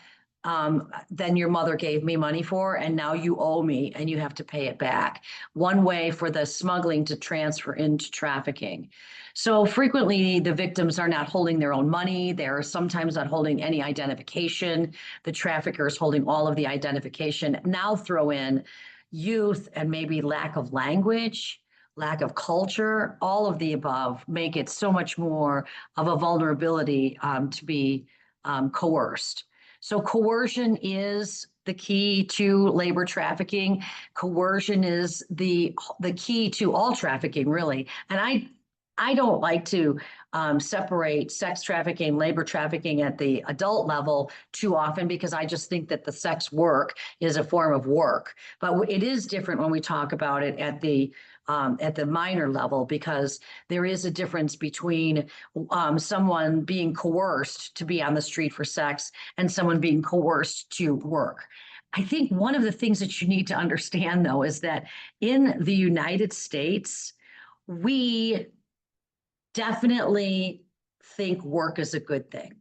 your mother gave me money for, and now you owe me and you have to pay it back. One way for the smuggling to transfer into trafficking. So frequently the victims are not holding their own money. They're sometimes not holding any identification. The trafficker is holding all of the identification. Now throw in youth and maybe lack of language, lack of culture, all of the above make it so much more of a vulnerability to be coerced. So coercion is the key to labor trafficking. Coercion is the key to all trafficking, really. And I don't like to separate sex trafficking, labor trafficking at the adult level too often because I just think that the sex work is a form of work. But it is different when we talk about it at the minor level because there is a difference between someone being coerced to be on the street for sex and someone being coerced to work. I think one of the things that you need to understand, though, is that in the United States, we definitely think work is a good thing.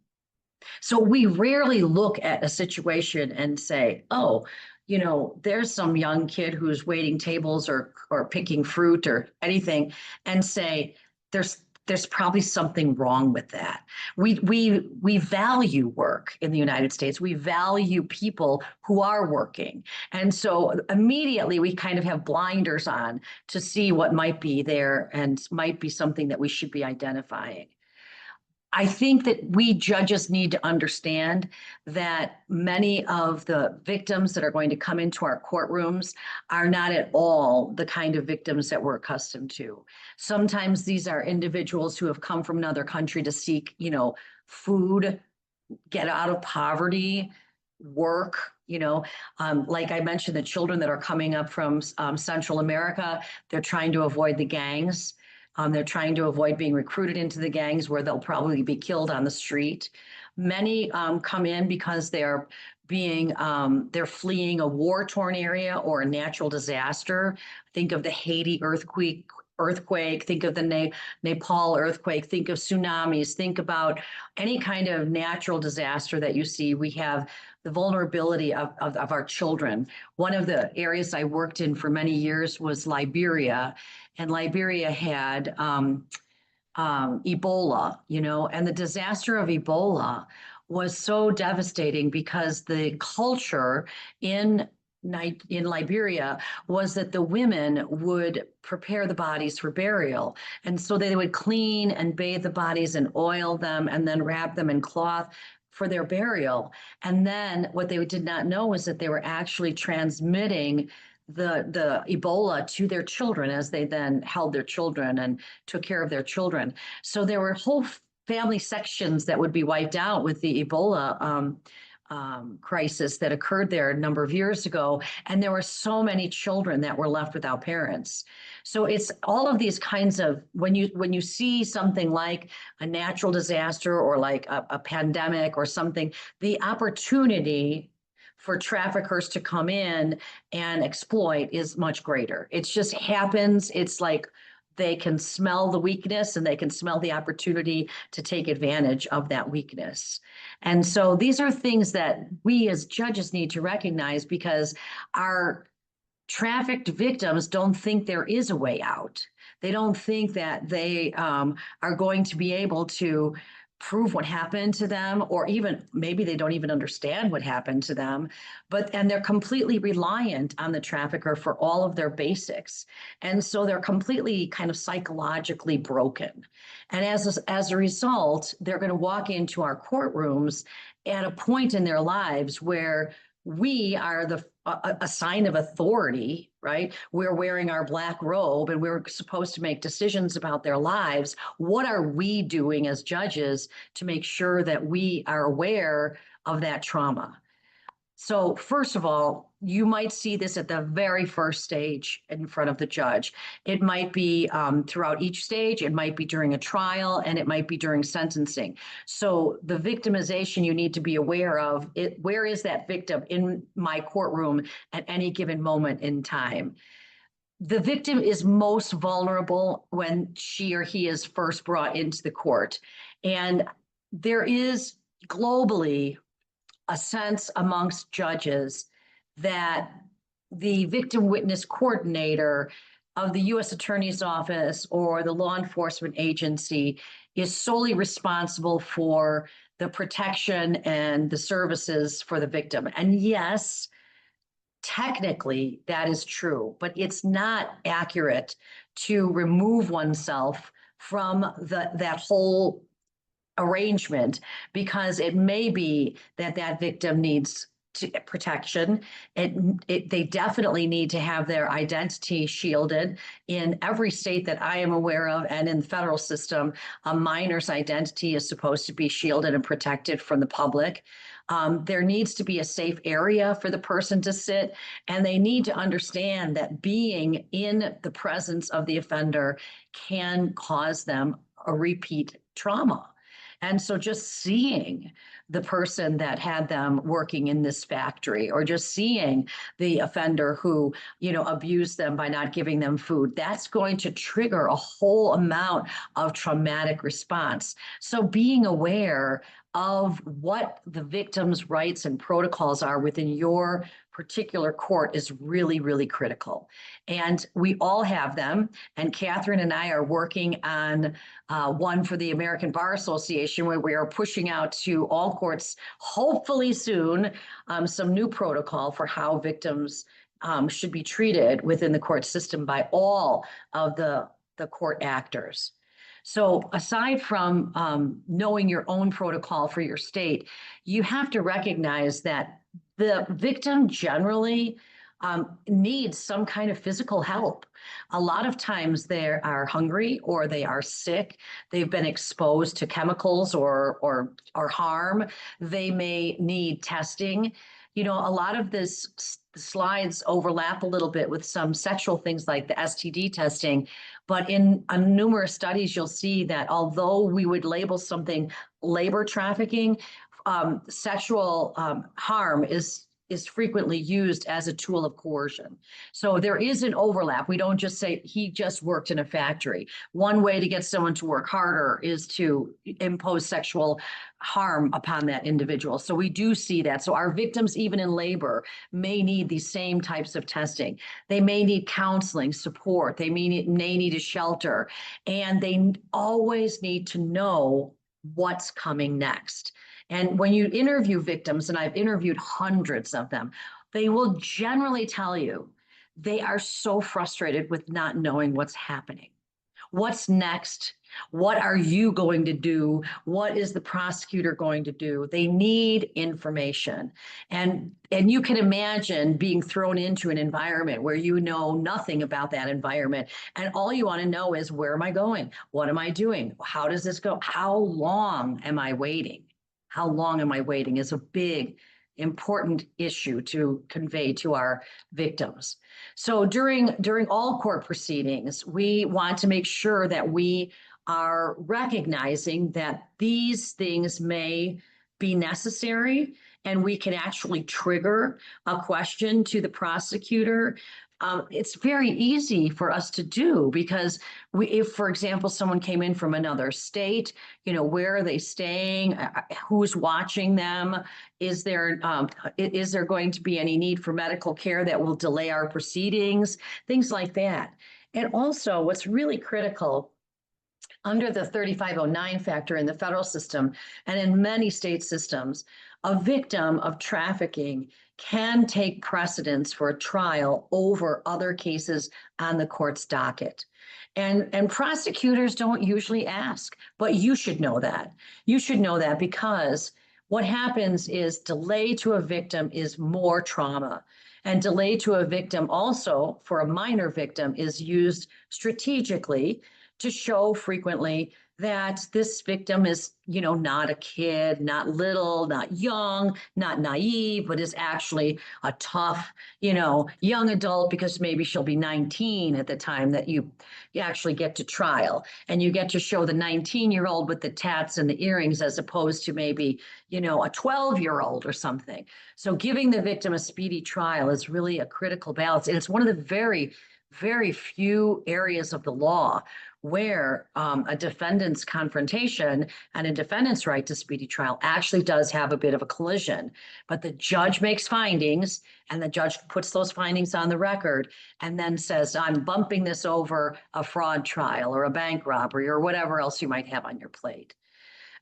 So we rarely look at a situation and say, oh, you know, there's some young kid who's waiting tables or picking fruit or anything and say, there's probably something wrong with that. We value work in the United States. We value people who are working. And so immediately we kind of have blinders on to see what might be there and might be something that we should be identifying. I think that we judges need to understand that many of the victims that are going to come into our courtrooms are not at all the kind of victims that we're accustomed to. Sometimes these are individuals who have come from another country to seek, you know, food, get out of poverty, work, you know, like I mentioned, the children that are coming up from Central America, they're trying to avoid the gangs. They're trying to avoid being recruited into the gangs where they'll probably be killed on the street. Many come in because they're fleeing a war-torn area or a natural disaster. Think of the Haiti earthquake, think of the Nepal earthquake, think of tsunamis, think about any kind of natural disaster that you see. We have the vulnerability of our children. One of the areas I worked in for many years was Liberia, and Liberia had Ebola, you know, and the disaster of Ebola was so devastating because the culture in Liberia was that the women would prepare the bodies for burial. And so they would clean and bathe the bodies and oil them and then wrap them in cloth for their burial. And then what they did not know was that they were actually transmitting the Ebola to their children as they then held their children and took care of their children. So there were whole family sections that would be wiped out with the Ebola crisis that occurred there a number of years ago. And there were so many children that were left without parents. So it's all of these kinds of, when you see something like a natural disaster or like a pandemic or something, the opportunity for traffickers to come in and exploit is much greater. It just happens. It's like they can smell the weakness and they can smell the opportunity to take advantage of that weakness. And so these are things that we as judges need to recognize because our trafficked victims don't think there is a way out. They don't think that they are going to be able to prove what happened to them, or even maybe they don't even understand what happened to them, and they're completely reliant on the trafficker for all of their basics. And so they're completely kind of psychologically broken. And as a result, they're going to walk into our courtrooms at a point in their lives where we are a sign of authority, right? We're wearing our black robe and we're supposed to make decisions about their lives. What are we doing as judges to make sure that we are aware of that trauma? So first of all, you might see this at the very first stage in front of the judge. It might be throughout each stage, it might be during a trial, and it might be during sentencing. So the victimization you need to be aware of, where is that victim in my courtroom at any given moment in time? The victim is most vulnerable when she or he is first brought into the court. And there is globally a sense amongst judges that the victim witness coordinator of the U.S. Attorney's Office or the law enforcement agency is solely responsible for the protection and the services for the victim. And yes, technically that is true, but it's not accurate to remove oneself from that whole arrangement, because it may be that victim needs protection. They definitely need to have their identity shielded. In every state that I am aware of and in the federal system, a minor's identity is supposed to be shielded and protected from the public. There needs to be a safe area for the person to sit, and they need to understand that being in the presence of the offender can cause them a repeat trauma. And so just seeing the person that had them working in this factory, or just seeing the offender who, abused them by not giving them food, that's going to trigger a whole amount of traumatic response. So being aware of what the victim's rights and protocols are within your particular court is really, really critical. And we all have them. And Catherine and I are working on one for the American Bar Association, where we are pushing out to all courts, hopefully soon, some new protocol for how victims should be treated within the court system by all of the court actors. So aside from knowing your own protocol for your state, you have to recognize that the victim generally needs some kind of physical help. A lot of times they are hungry or they are sick. They've been exposed to chemicals or harm. They may need testing. A lot of this slides overlap a little bit with some sexual things like the STD testing, but in numerous studies, you'll see that although we would label something labor trafficking, sexual harm is frequently used as a tool of coercion. So there is an overlap. We don't just say he just worked in a factory. One way to get someone to work harder is to impose sexual harm upon that individual. So we do see that. So our victims, even in labor, may need these same types of testing. They may need counseling, support. They may need a shelter. And they always need to know what's coming next. And when you interview victims, and I've interviewed hundreds of them, they will generally tell you they are so frustrated with not knowing what's happening. What's next? What are you going to do? What is the prosecutor going to do? They need information. And you can imagine being thrown into an environment where you know nothing about that environment. And all you want to know is, where am I going? What am I doing? How does this go? How long am I waiting? How long am I waiting is a big, important issue to convey to our victims. So during all court proceedings, we want to make sure that we are recognizing that these things may be necessary, and we can actually trigger a question to the prosecutor. It's very easy for us to do because if, for example, someone came in from another state, where are they staying? Who's watching them? Is there going to be any need for medical care that will delay our proceedings? Things like that. And also, what's really critical under the 3509 factor in the federal system and in many state systems, a victim of trafficking can take precedence for a trial over other cases on the court's docket. And prosecutors don't usually ask, but you should know that. You should know that because what happens is delay to a victim is more trauma. And delay to a victim also, for a minor victim, is used strategically to show frequently that this victim is, not a kid, not little, not young, not naive, but is actually a tough, young adult, because maybe she'll be 19 at the time that you actually get to trial. And you get to show the 19-year-old with the tats and the earrings as opposed to maybe, a 12-year-old or something. So giving the victim a speedy trial is really a critical balance. And it's one of the very, very few areas of the law where a defendant's confrontation and a defendant's right to speedy trial actually does have a bit of a collision. But the judge makes findings, and the judge puts those findings on the record and then says, I'm bumping this over a fraud trial or a bank robbery or whatever else you might have on your plate.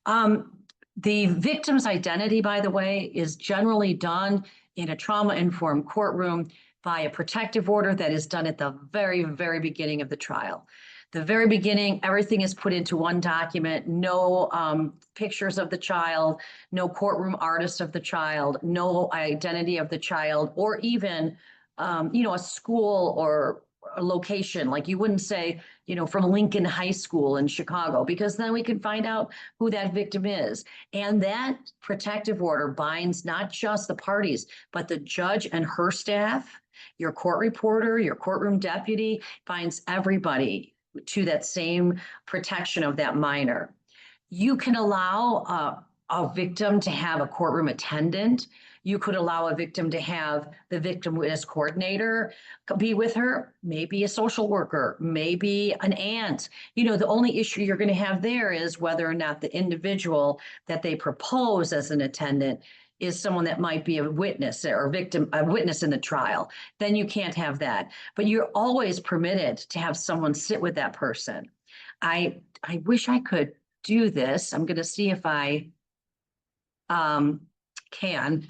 The victim's identity, by the way, is generally done in a trauma-informed courtroom by a protective order that is done at the very, very beginning of the trial. The very beginning, everything is put into one document, no pictures of the child, no courtroom artist of the child, no identity of the child, or even, a school or a location. Like you wouldn't say, from Lincoln High School in Chicago, because then we can find out who that victim is. And that protective order binds not just the parties, but the judge and her staff, your court reporter, your courtroom deputy, binds everybody to that same protection of that minor. You can allow a victim to have a courtroom attendant. You could allow a victim to have the victim witness coordinator be with her, maybe a social worker, maybe an aunt. The only issue you're going to have there is whether or not the individual that they propose as an attendant is someone that might be a witness or a witness in the trial. Then you can't have that. But you're always permitted to have someone sit with that person. I wish I could do this. I'm going to see if I can.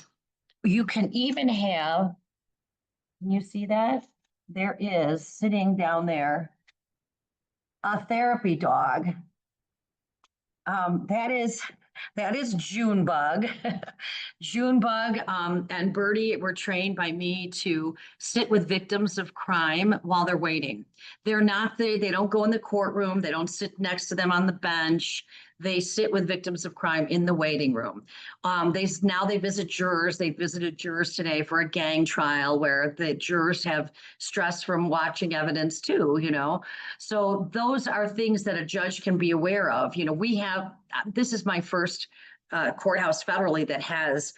You can even have, can you see that? There is sitting down there a therapy dog. That is Junebug. Junebug and Birdie were trained by me to sit with victims of crime while they're waiting. They don't go in the courtroom. They don't sit next to them on the bench. They sit with victims of crime in the waiting room. They visit jurors. They visited jurors today for a gang trial where the jurors have stress from watching evidence too, So those are things that a judge can be aware of. This is my first courthouse federally that has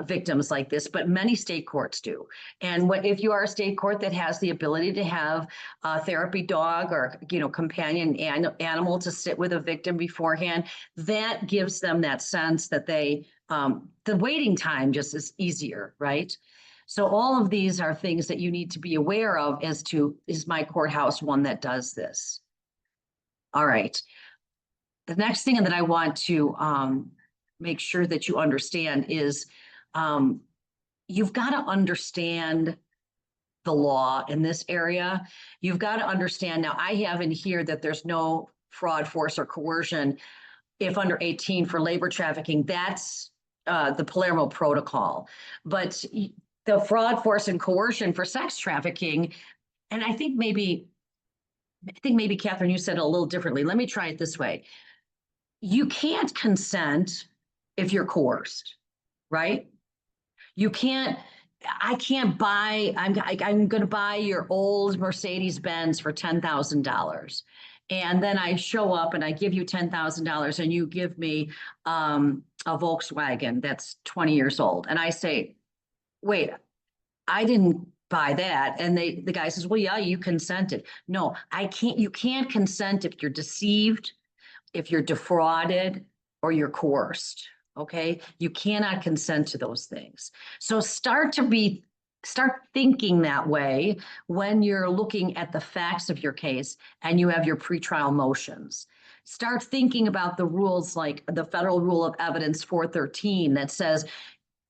victims like this, but many state courts do. And if you are a state court that has the ability to have a therapy dog or, companion animal to sit with a victim beforehand, that gives them that sense that the waiting time just is easier, right? So all of these are things that you need to be aware of as to, is my courthouse one that does this? All right. The next thing that I want to make sure that you understand is you've got to understand the law in this area. You've got to understand, now I have in here that there's no fraud, force, or coercion if under 18 for labor trafficking. That's the Palermo Protocol. But the fraud, force, and coercion for sex trafficking, and I think maybe, Catherine, you said it a little differently. Let me try it this way. You can't consent if you're coerced, right? I'm going to buy your old Mercedes-Benz for $10,000. And then I show up and I give you $10,000 and you give me a Volkswagen that's 20 years old. And I say, wait, I didn't buy that. And the guy says, well, yeah, you consented. No, you can't consent if you're deceived, if you're defrauded, or you're coerced. Okay, you cannot consent to those things. So start thinking that way when you're looking at the facts of your case and you have your pretrial motions. Start thinking about the rules like the Federal Rule of Evidence 413 that says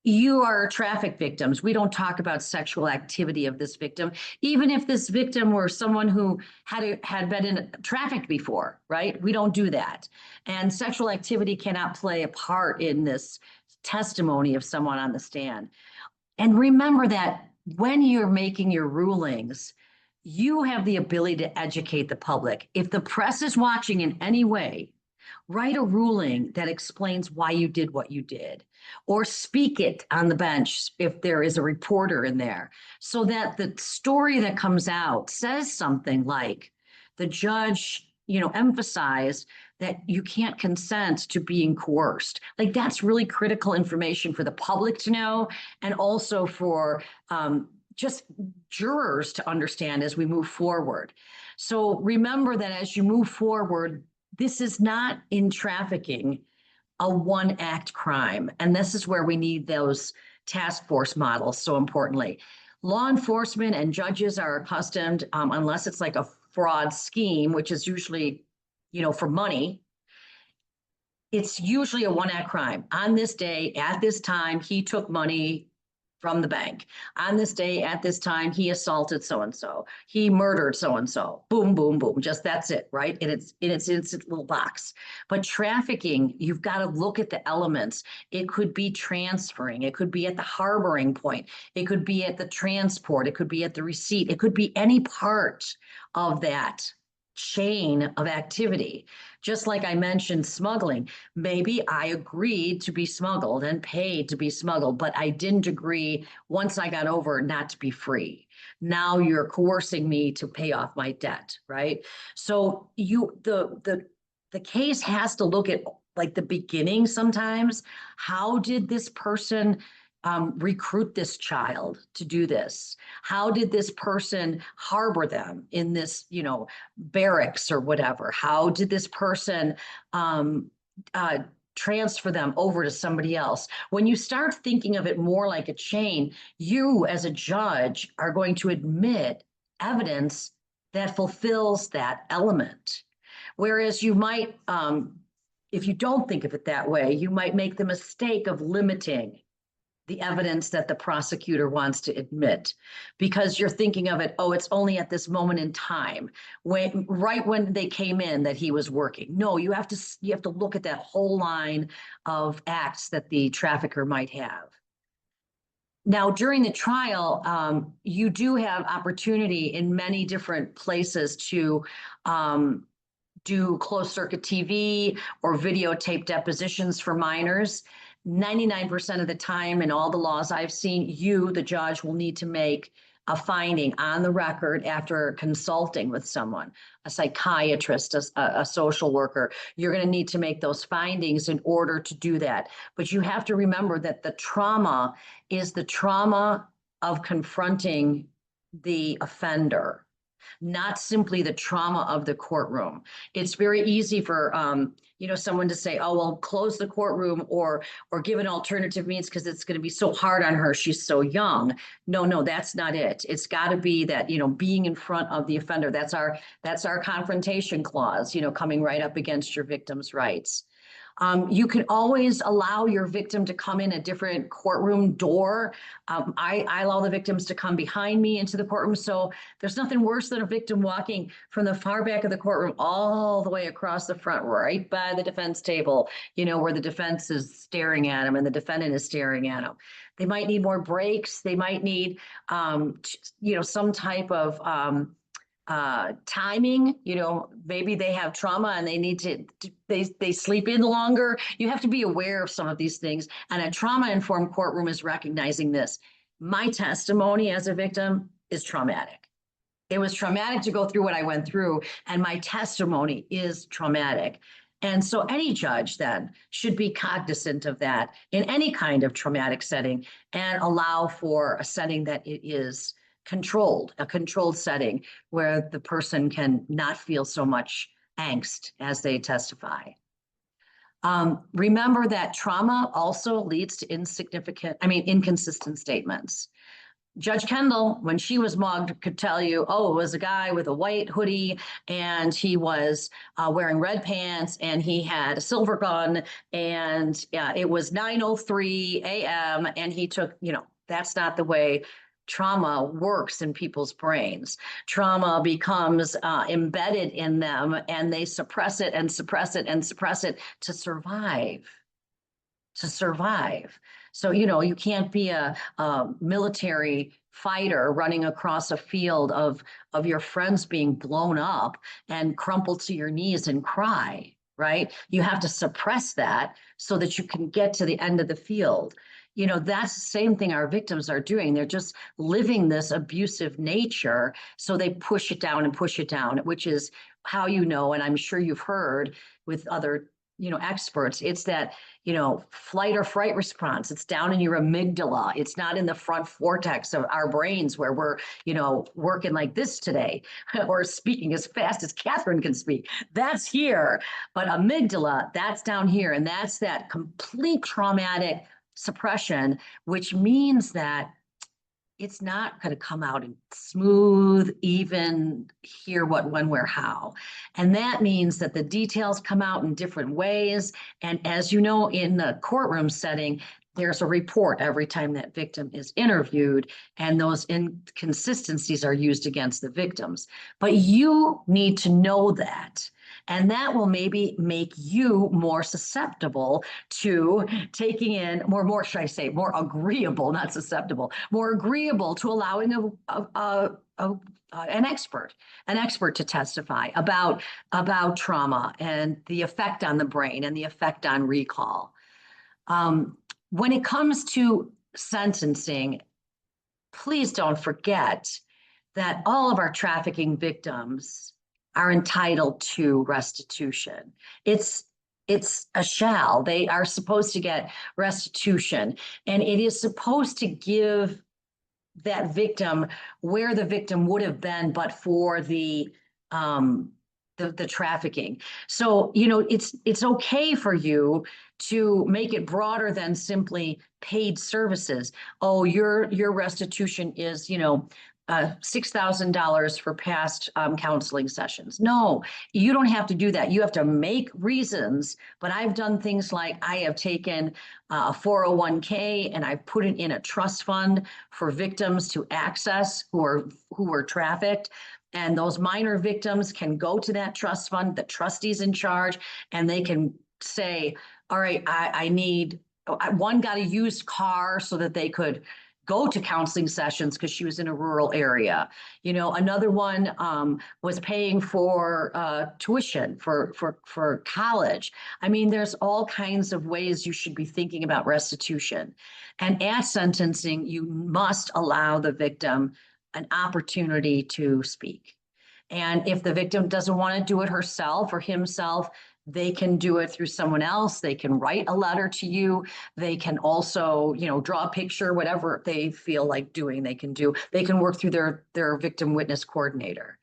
you are traffic victims. We don't talk about sexual activity of this victim, even if this victim were someone who had been trafficked before, right? We don't do that. And sexual activity cannot play a part in this testimony of someone on the stand. And remember that when you're making your rulings, you have the ability to educate the public. If the press is watching in any way, write a ruling that explains why you did what you did, or speak it on the bench if there is a reporter in there, so that the story that comes out says something like the judge, emphasized that you can't consent to being coerced. Like that's really critical information for the public to know, and also for just jurors to understand as we move forward. So remember that as you move forward, this is not in trafficking a one-act crime. And this is where we need those task force models so importantly. Law enforcement and judges are accustomed, unless it's like a fraud scheme, which is usually, for money, it's usually a one-act crime. On this day, at this time, he took money from the bank. On this day, at this time, he assaulted so-and-so. He murdered so-and-so. Boom, boom, boom. Just that's it, right? And it's in its little box. But trafficking, you've got to look at the elements. It could be transferring. It could be at the harboring point. It could be at the transport. It could be at the receipt. It could be any part of that chain of activity. Just like I mentioned smuggling, maybe I agreed to be smuggled and paid to be smuggled, but I didn't agree once I got over not to be free. Now you're coercing me to pay off my debt, right? So the case has to look at like the beginning sometimes. How did this person recruit this child to do this? How did this person harbor them in this, barracks or whatever? How did this person transfer them over to somebody else? When you start thinking of it more like a chain, you as a judge are going to admit evidence that fulfills that element. Whereas you might, if you don't think of it that way, you might make the mistake of limiting the evidence that the prosecutor wants to admit, because you're thinking of it, oh, it's only at this moment in time, right when they came in that he was working. No, you have to look at that whole line of acts that the trafficker might have. Now, during the trial, you do have opportunity in many different places to do closed circuit TV or videotape depositions for minors. 99% of the time in all the laws I've seen, you, the judge, will need to make a finding on the record after consulting with someone, a psychiatrist, a social worker. You're going to need to make those findings in order to do that. But you have to remember that the trauma is the trauma of confronting the offender, not simply the trauma of the courtroom. It's very easy for someone to say, oh, well, close the courtroom or give an alternative means because it's going to be so hard on her. She's so young. No, that's not it. It's got to be that, being in front of the offender. That's our confrontation clause, coming right up against your victim's rights. You can always allow your victim to come in a different courtroom door. I allow the victims to come behind me into the courtroom. So there's nothing worse than a victim walking from the far back of the courtroom all the way across the front, right by the defense table, where the defense is staring at him and the defendant is staring at him. They might need more breaks. They might need, some type of timing, maybe they have trauma and they need to, they sleep in longer. You have to be aware of some of these things. And a trauma-informed courtroom is recognizing this. My testimony as a victim is traumatic. It was traumatic to go through what I went through, and my testimony is traumatic. And so any judge then should be cognizant of that in any kind of traumatic setting and allow for a setting that it is a controlled setting where the person can not feel so much angst as they testify. Remember that trauma also leads to inconsistent statements. Judge Kendall, when she was mugged, could tell you, oh, it was a guy with a white hoodie and he was wearing red pants and he had a silver gun and it was 9:03 a.m. and he took, that's not the way trauma works in people's brains. Trauma becomes embedded in them and they suppress it and suppress it and suppress it to survive. So, you can't be a military fighter running across a field of your friends being blown up and crumple to your knees and cry, right? You have to suppress that so that you can get to the end of the field. That's the same thing our victims are doing. They're just living this abusive nature. So they push it down, which is how, and I'm sure you've heard with other, experts, it's that, flight or fright response. It's down in your amygdala. It's not in the front vortex of our brains where we're, working like this today or speaking as fast as Catherine can speak. That's here. But amygdala, that's down here. And that's that complete traumatic suppression, which means that it's not going to come out in smooth, even, hear what, when, where, how. And that means that the details come out in different ways. And as you know, in the courtroom setting, there's a report every time that victim is interviewed, and those inconsistencies are used against the victims. But you need to know that. And that will maybe make you more susceptible to taking in, more should I say, more agreeable, not susceptible, more agreeable to allowing an expert to testify about trauma and the effect on the brain and the effect on recall. When it comes to sentencing, please don't forget that all of our trafficking victims are entitled to restitution. It's a shall. They are supposed to get restitution, and it is supposed to give that victim where the victim would have been but for the trafficking. So, it's okay for you to make it broader than simply paid services. Oh, your restitution is, $6,000 for past counseling sessions. No, you don't have to do that. You have to make reasons. But I've done things like I have taken a 401k and I've put it in a trust fund for victims to access who were trafficked. And those minor victims can go to that trust fund, the trustee's in charge, and they can say, all right, one got a used car so that they could go to counseling sessions because she was in a rural area. Another one was paying for tuition for college. I mean, there's all kinds of ways you should be thinking about restitution. And at sentencing, you must allow the victim an opportunity to speak. And if the victim doesn't want to do it herself or himself, they can do it through someone else. They can write a letter to you. They can also, draw a picture, whatever they feel like doing, they can do. They can work through their victim witness coordinator.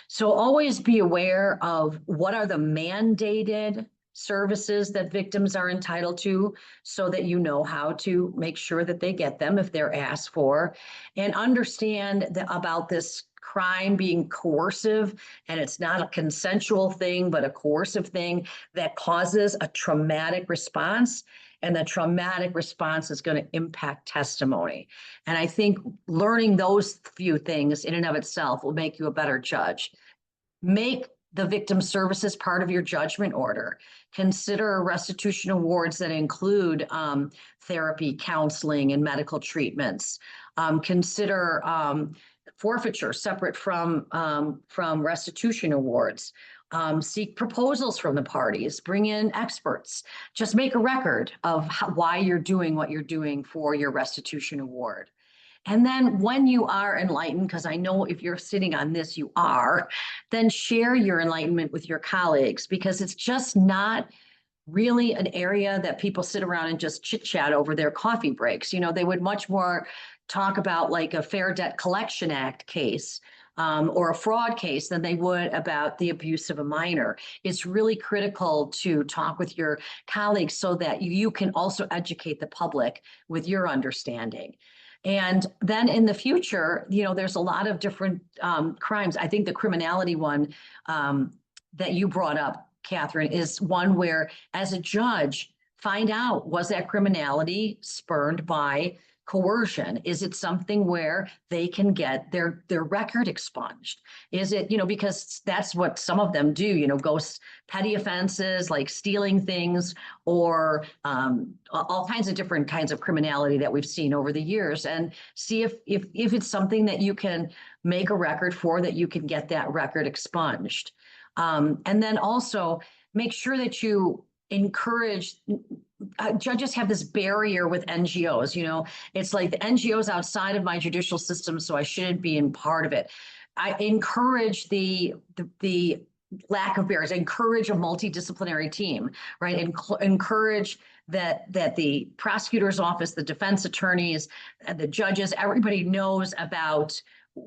So always be aware of what are the mandated services that victims are entitled to so that you know how to make sure that they get them if they're asked for, and understand about this crime being coercive, and it's not a consensual thing, but a coercive thing that causes a traumatic response. And the traumatic response is going to impact testimony. And I think learning those few things in and of itself will make you a better judge. Make the victim services part of your judgment order. Consider restitution awards that include therapy, counseling, and medical treatments. Consider forfeiture separate from restitution awards. Seek proposals from the parties, bring in experts. Just make a record of why you're doing what you're doing for your restitution award. And then when you are enlightened, because I know if you're sitting on this, you are, then share your enlightenment with your colleagues, because it's just not really an area that people sit around and just chit chat over their coffee breaks. They would much more talk about like a Fair Debt Collection Act case or a fraud case than they would about the abuse of a minor. It's really critical to talk with your colleagues so that you can also educate the public with your understanding. And then in the future, there's a lot of different crimes. I think the criminality one that you brought up, Catherine, is one where, as a judge, find out, was that criminality spurned by coercion? Is it something where they can get their record expunged? Is it, because that's what some of them do, petty offenses like stealing things or all kinds of different kinds of criminality that we've seen over the years, and see if it's something that you can make a record for, that you can get that record expunged. And then also make sure that you encourage, judges have this barrier with NGOs, it's like the NGOs outside of my judicial system, so I shouldn't be in part of it. I encourage the lack of barriers, encourage a multidisciplinary team, right? Encourage that the prosecutor's office, the defense attorneys, the judges, everybody knows about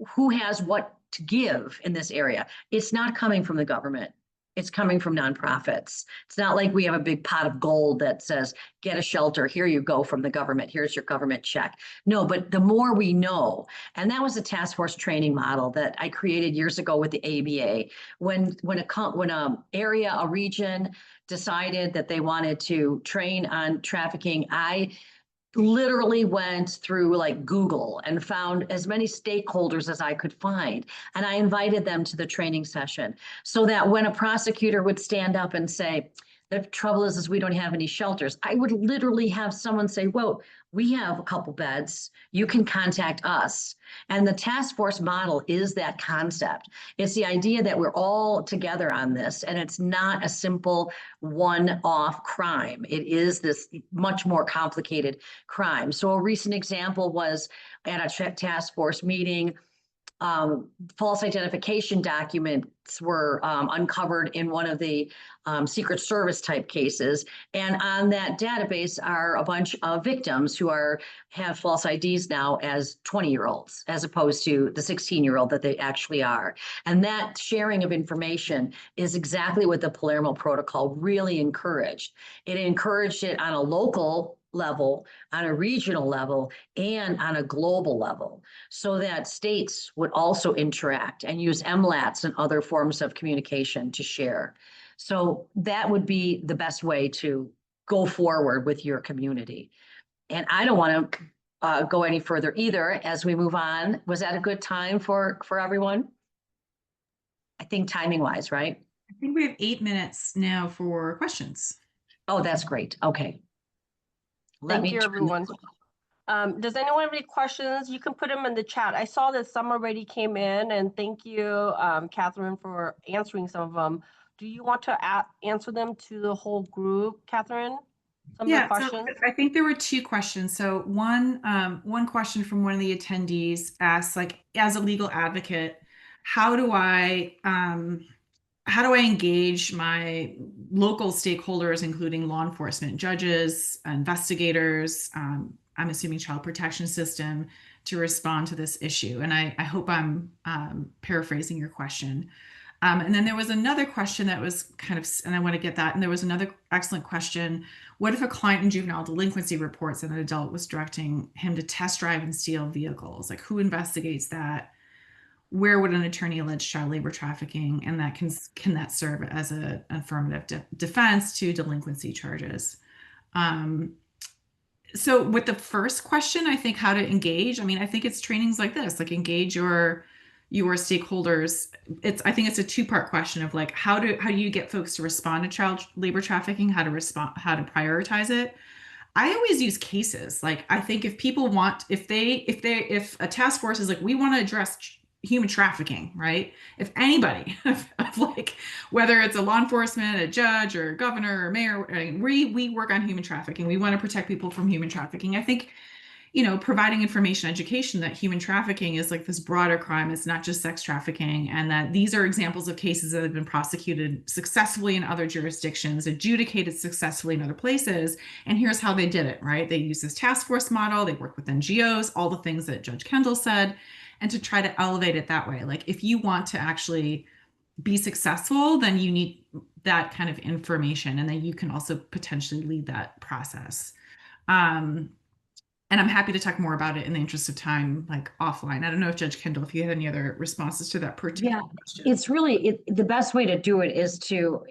who has what to give in this area. It's not coming from the government. It's coming from nonprofits. It's not like we have a big pot of gold that says, get a shelter, here you go from the government, here's your government check. No, but the more we know, and that was a task force training model that I created years ago with the ABA. When a region decided that they wanted to train on trafficking, I literally went through like Google and found as many stakeholders as I could find. And I invited them to the training session so that when a prosecutor would stand up and say, the trouble is we don't have any shelters, I would literally have someone say, well, we have a couple beds, you can contact us. And the task force model is that concept. It's the idea that we're all together on this, and it's not a simple one-off crime. It is this much more complicated crime. So a recent example was at a task force meeting, false identification documents were uncovered in one of the Secret Service type cases. And on that database are a bunch of victims who have false IDs now as 20-year-olds, as opposed to the 16-year-old that they actually are. And that sharing of information is exactly what the Palermo Protocol really encouraged. It encouraged it on a local level, on a regional level, and on a global level, so that states would also interact and use MLATs and other forms of communication to share. So that would be the best way to go forward with your community. And I don't want to go any further either as we move on. Was that a good time for everyone? I think timing wise, right? I think we have 8 minutes now for questions. Oh, that's great. Okay. Thank you, everyone. Does anyone have any questions? You can put them in the chat. I saw that some already came in, and thank you, Catherine, for answering some of them. Do you want to answer them to the whole group, Catherine? Some of the questions? So I think there were 2 questions. So one question from one of the attendees asked, like, as a legal advocate, how do I engage my local stakeholders, including law enforcement, judges, investigators, I'm assuming child protection system, to respond to this issue? And I hope I'm paraphrasing your question. And then there was another question that was kind of, and I want to get that. And there was another excellent question. What if a client in juvenile delinquency reports that an adult was directing him to test drive and steal vehicles? Like, who investigates that? Where would an attorney allege child labor trafficking? And that can that serve as an affirmative defense to delinquency charges? So with the first question, I think how to engage. I mean, I think it's trainings like this, like engage your stakeholders. I think it's a 2-part question of like, how do you get folks to respond to child labor trafficking, how to prioritize it. I always use cases. Like, I think if people want, if a task force is like, we want to address human trafficking, right? If anybody, like, whether it's a law enforcement, a judge, or a governor or mayor, we work on human trafficking. We want to protect people from human trafficking. I think, providing information, education that human trafficking is like this broader crime. It's not just sex trafficking, and that these are examples of cases that have been prosecuted successfully in other jurisdictions, adjudicated successfully in other places. And here's how they did it, right? They use this task force model. They work with NGOs, all the things that Judge Kendall said, and to try to elevate it that way. Like, if you want to actually be successful, then you need that kind of information, and then you can also potentially lead that process. And I'm happy to talk more about it in the interest of time, like offline. I don't know if Judge Kendall, if you had any other responses to that particular question. It's really, the best way to do it is to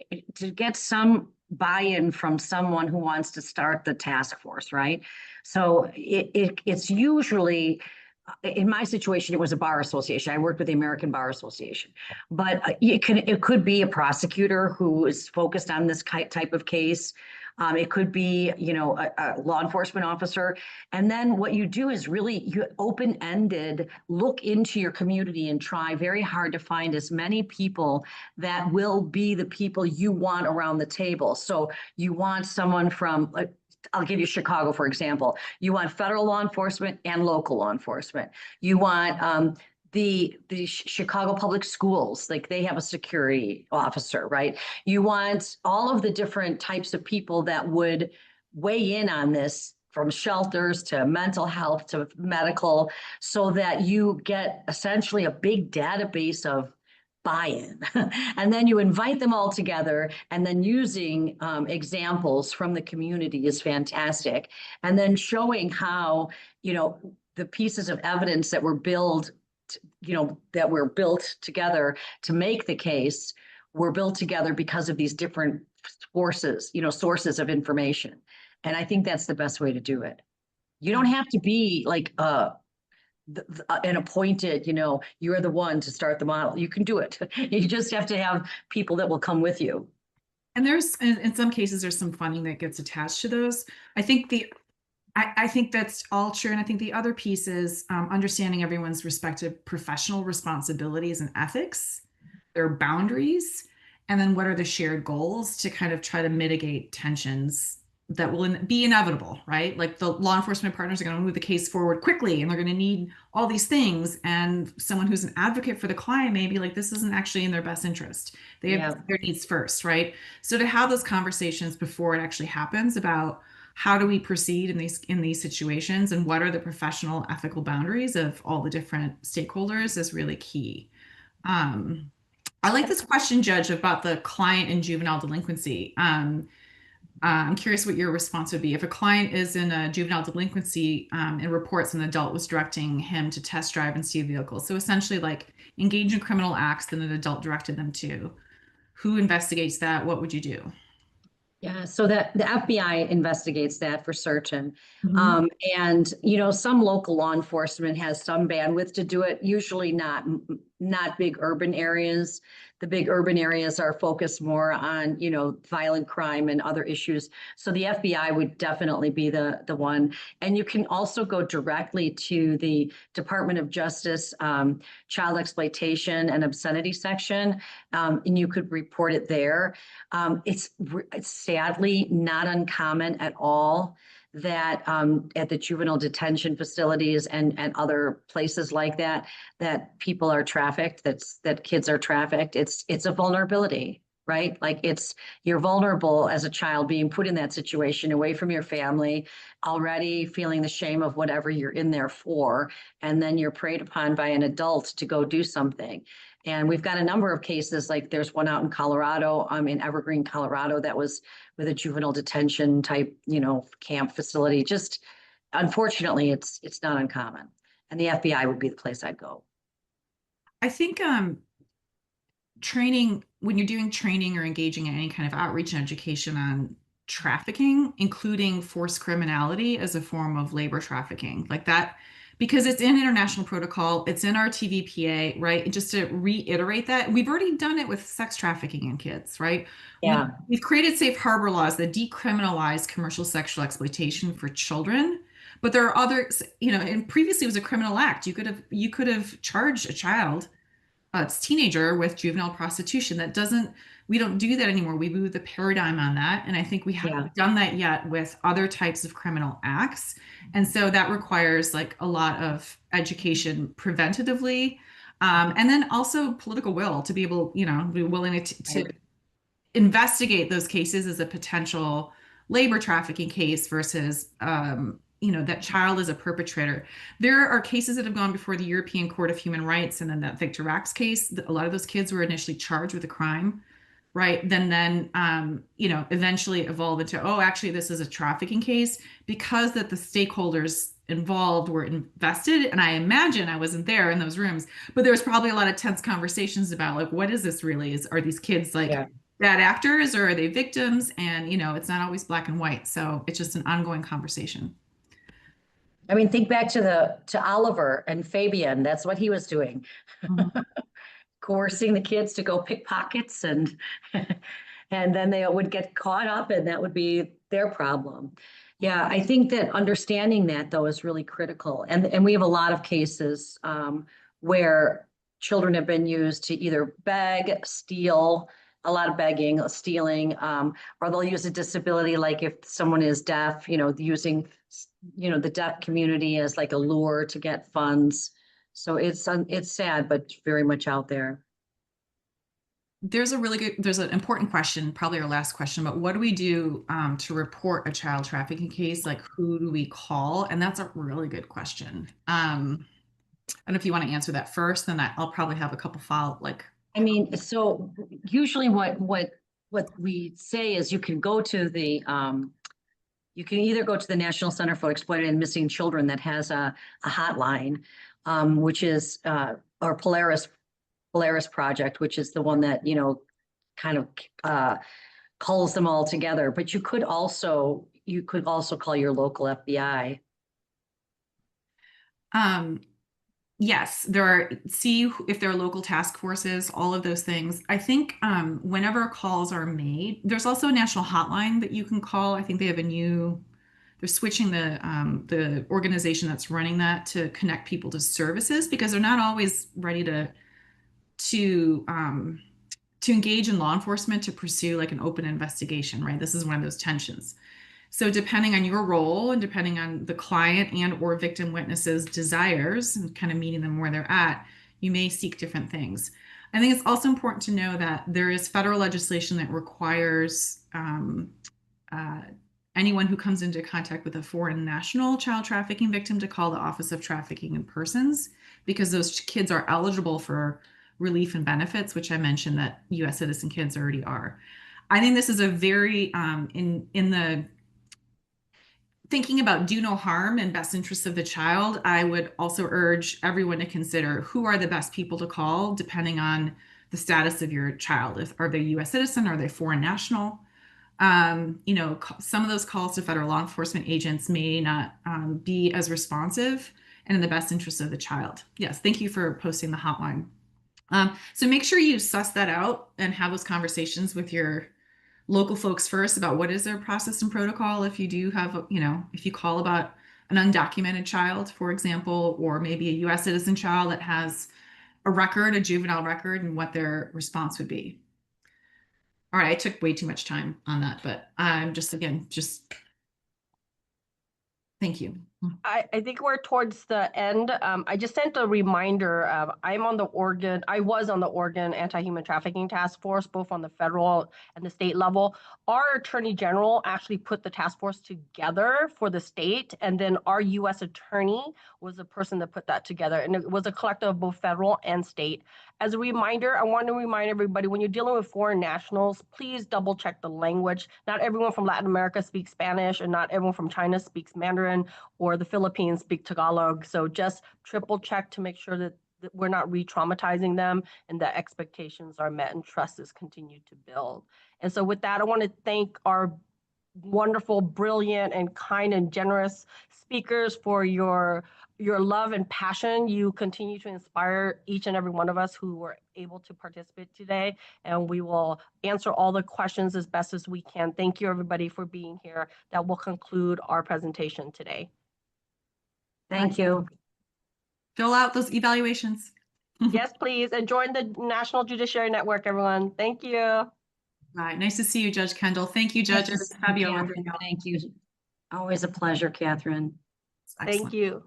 get some buy-in from someone who wants to start the task force, right? So it's usually, in my situation, it was a bar association. I worked with the American Bar Association, but it could be a prosecutor who is focused on this type of case. It could be, a law enforcement officer. And then what you do is really you open-ended look into your community and try very hard to find as many people that will be the people you want around the table. So you want someone from, I'll give you Chicago, for example. You want federal law enforcement and local law enforcement. You want the Chicago Public Schools, like they have a security officer, right? You want all of the different types of people that would weigh in on this, from shelters to mental health to medical, so that you get essentially a big database of buy-in. And then you invite them all together, and then using examples from the community is fantastic. And then showing how, the pieces of evidence that were built together to make the case were built together because of these different sources of information. And I think that's the best way to do it. You don't have to be like, an appointed, you're the one to start the model. You can do it. You just have to have people that will come with you. And there's, in some cases, there's some funding that gets attached to those. I think I think that's all true. And I think the other piece is understanding everyone's respective professional responsibilities and ethics, their boundaries, and then what are the shared goals to kind of try to mitigate tensions that will be inevitable, right? Like the law enforcement partners are going to move the case forward quickly and they're going to need all these things. And someone who's an advocate for the client may be like, this isn't actually in their best interest. They have their needs first, right? So to have those conversations before it actually happens about how do we proceed in these situations and what are the professional ethical boundaries of all the different stakeholders is really key. I like this question, Judge, about the client and juvenile delinquency. I'm curious what your response would be. If a client is in a juvenile delinquency and reports an adult was directing him to test drive and steal vehicles, so essentially like engage in criminal acts that an adult directed them to, who investigates that? What would you do? Yeah, so that the FBI investigates that for certain. Mhm. And some local law enforcement has some bandwidth to do it, usually not big urban areas. The big urban areas are focused more on, violent crime and other issues. So the FBI would definitely be the one. And you can also go directly to the Department of Justice, Child Exploitation and Obscenity section, and you could report it there. It's sadly not uncommon at all that at the juvenile detention facilities and other places like that people are trafficked, that kids are trafficked. It's a vulnerability, right? Like you're vulnerable as a child being put in that situation away from your family, already feeling the shame of whatever you're in there for, and then you're preyed upon by an adult to go do something. And we've got a number of cases, like there's one out in Colorado, in Evergreen, Colorado, that was with a juvenile detention type, camp facility. Just unfortunately, it's not uncommon. And the FBI would be the place I'd go. I think training, when you're doing training or engaging in any kind of outreach and education on trafficking, including forced criminality as a form of labor trafficking, like that, because it's in international protocol, it's in our TVPA, right? And just to reiterate that, we've already done it with sex trafficking in kids, right? Yeah. We've created safe harbor laws that decriminalize commercial sexual exploitation for children. But there are others, and previously it was a criminal act. You could have charged a child, it's teenager, with juvenile prostitution. We don't do that anymore. We moved the paradigm on that. And I think we haven't done that yet with other types of criminal acts. And so that requires like a lot of education preventatively. And then also political will to be able, be willing to investigate those cases as a potential labor trafficking case versus that child is a perpetrator. There are cases that have gone before the European Court of Human Rights, and then that Victor Rack's case, a lot of those kids were initially charged with a crime, right? Then eventually evolve into, oh, actually this is a trafficking case, because that the stakeholders involved were invested. And I imagine, I wasn't there in those rooms, but there was probably a lot of tense conversations about like, what is this really? Are these kids like bad actors, or are they victims? And it's not always black and white. So it's just an ongoing conversation. I mean, think back to Oliver and Fabian. That's what he was doing. Coercing the kids to go pick pockets, and then they would get caught up, and that would be their problem. Yeah, I think that understanding that though is really critical. And we have a lot of cases where children have been used to either beg, steal, a lot of begging, stealing, or they'll use a disability, like if someone is deaf, using the deaf community as like a lure to get funds. So it's sad, but very much out there. There's an important question, probably our last question, but what do we do to report a child trafficking case? Like, who do we call? And that's a really good question. I don't know if you want to answer that first, then I'll probably have a couple I mean, so usually what we say is you can go to you can either go to the National Center for Exploited and Missing Children that has a hotline, which is or Polaris Project, which is the one that kind of calls them all together. But you could also call your local FBI. Yes, see if there are local task forces, all of those things. I think whenever calls are made, there's also a national hotline that you can call. I think they have they're switching the organization that's running that to connect people to services, because they're not always ready to engage in law enforcement to pursue like an open investigation, right? This is one of those tensions. So depending on your role and depending on the client and or victim witnesses' desires and kind of meeting them where they're at, you may seek different things. I think it's also important to know that there is federal legislation that requires anyone who comes into contact with a foreign national child trafficking victim to call the Office of Trafficking in Persons, because those kids are eligible for relief and benefits, which I mentioned that U.S. citizen kids already are. I think this is a very, in the thinking about do no harm and best interests of the child, I would also urge everyone to consider who are the best people to call depending on the status of your child. Are they U.S. citizen? Are they foreign national? Some of those calls to federal law enforcement agents may not be as responsive and in the best interest of the child. Yes, thank you for posting the hotline. So make sure you suss that out and have those conversations with your local folks first about what is their process and protocol if you do have, if you call about an undocumented child, for example, or maybe a U.S. citizen child that has a juvenile record, and what their response would be. All right, I took way too much time on that, but I'm just thank you. I think we're towards the end. I just sent a reminder. I was on the Oregon Anti-Human Trafficking Task Force, both on the federal and the state level. Our Attorney General actually put the task force together for the state, and then our U.S. Attorney was the person that put that together, and it was a collective of both federal and state. As a reminder, I want to remind everybody, when you're dealing with foreign nationals, please double check the language. Not everyone from Latin America speaks Spanish, and not everyone from China speaks Mandarin, or the Philippines speak Tagalog. So just triple check to make sure that we're not re-traumatizing them and that expectations are met and trust is continued to build. And so with that, I want to thank our wonderful, brilliant, and kind and generous speakers for your love and passion. You continue to inspire each and every one of us who were able to participate today, and we will answer all the questions as best as we can. Thank you, everybody, for being here. That will conclude our presentation today. Thank you. Fill out those evaluations. Yes, please. And join the National Judiciary Network, everyone. Thank you. All right. Nice to see you, Judge Kendall. Thank you, judges. Thank you. Always a pleasure, Catherine. Thank you.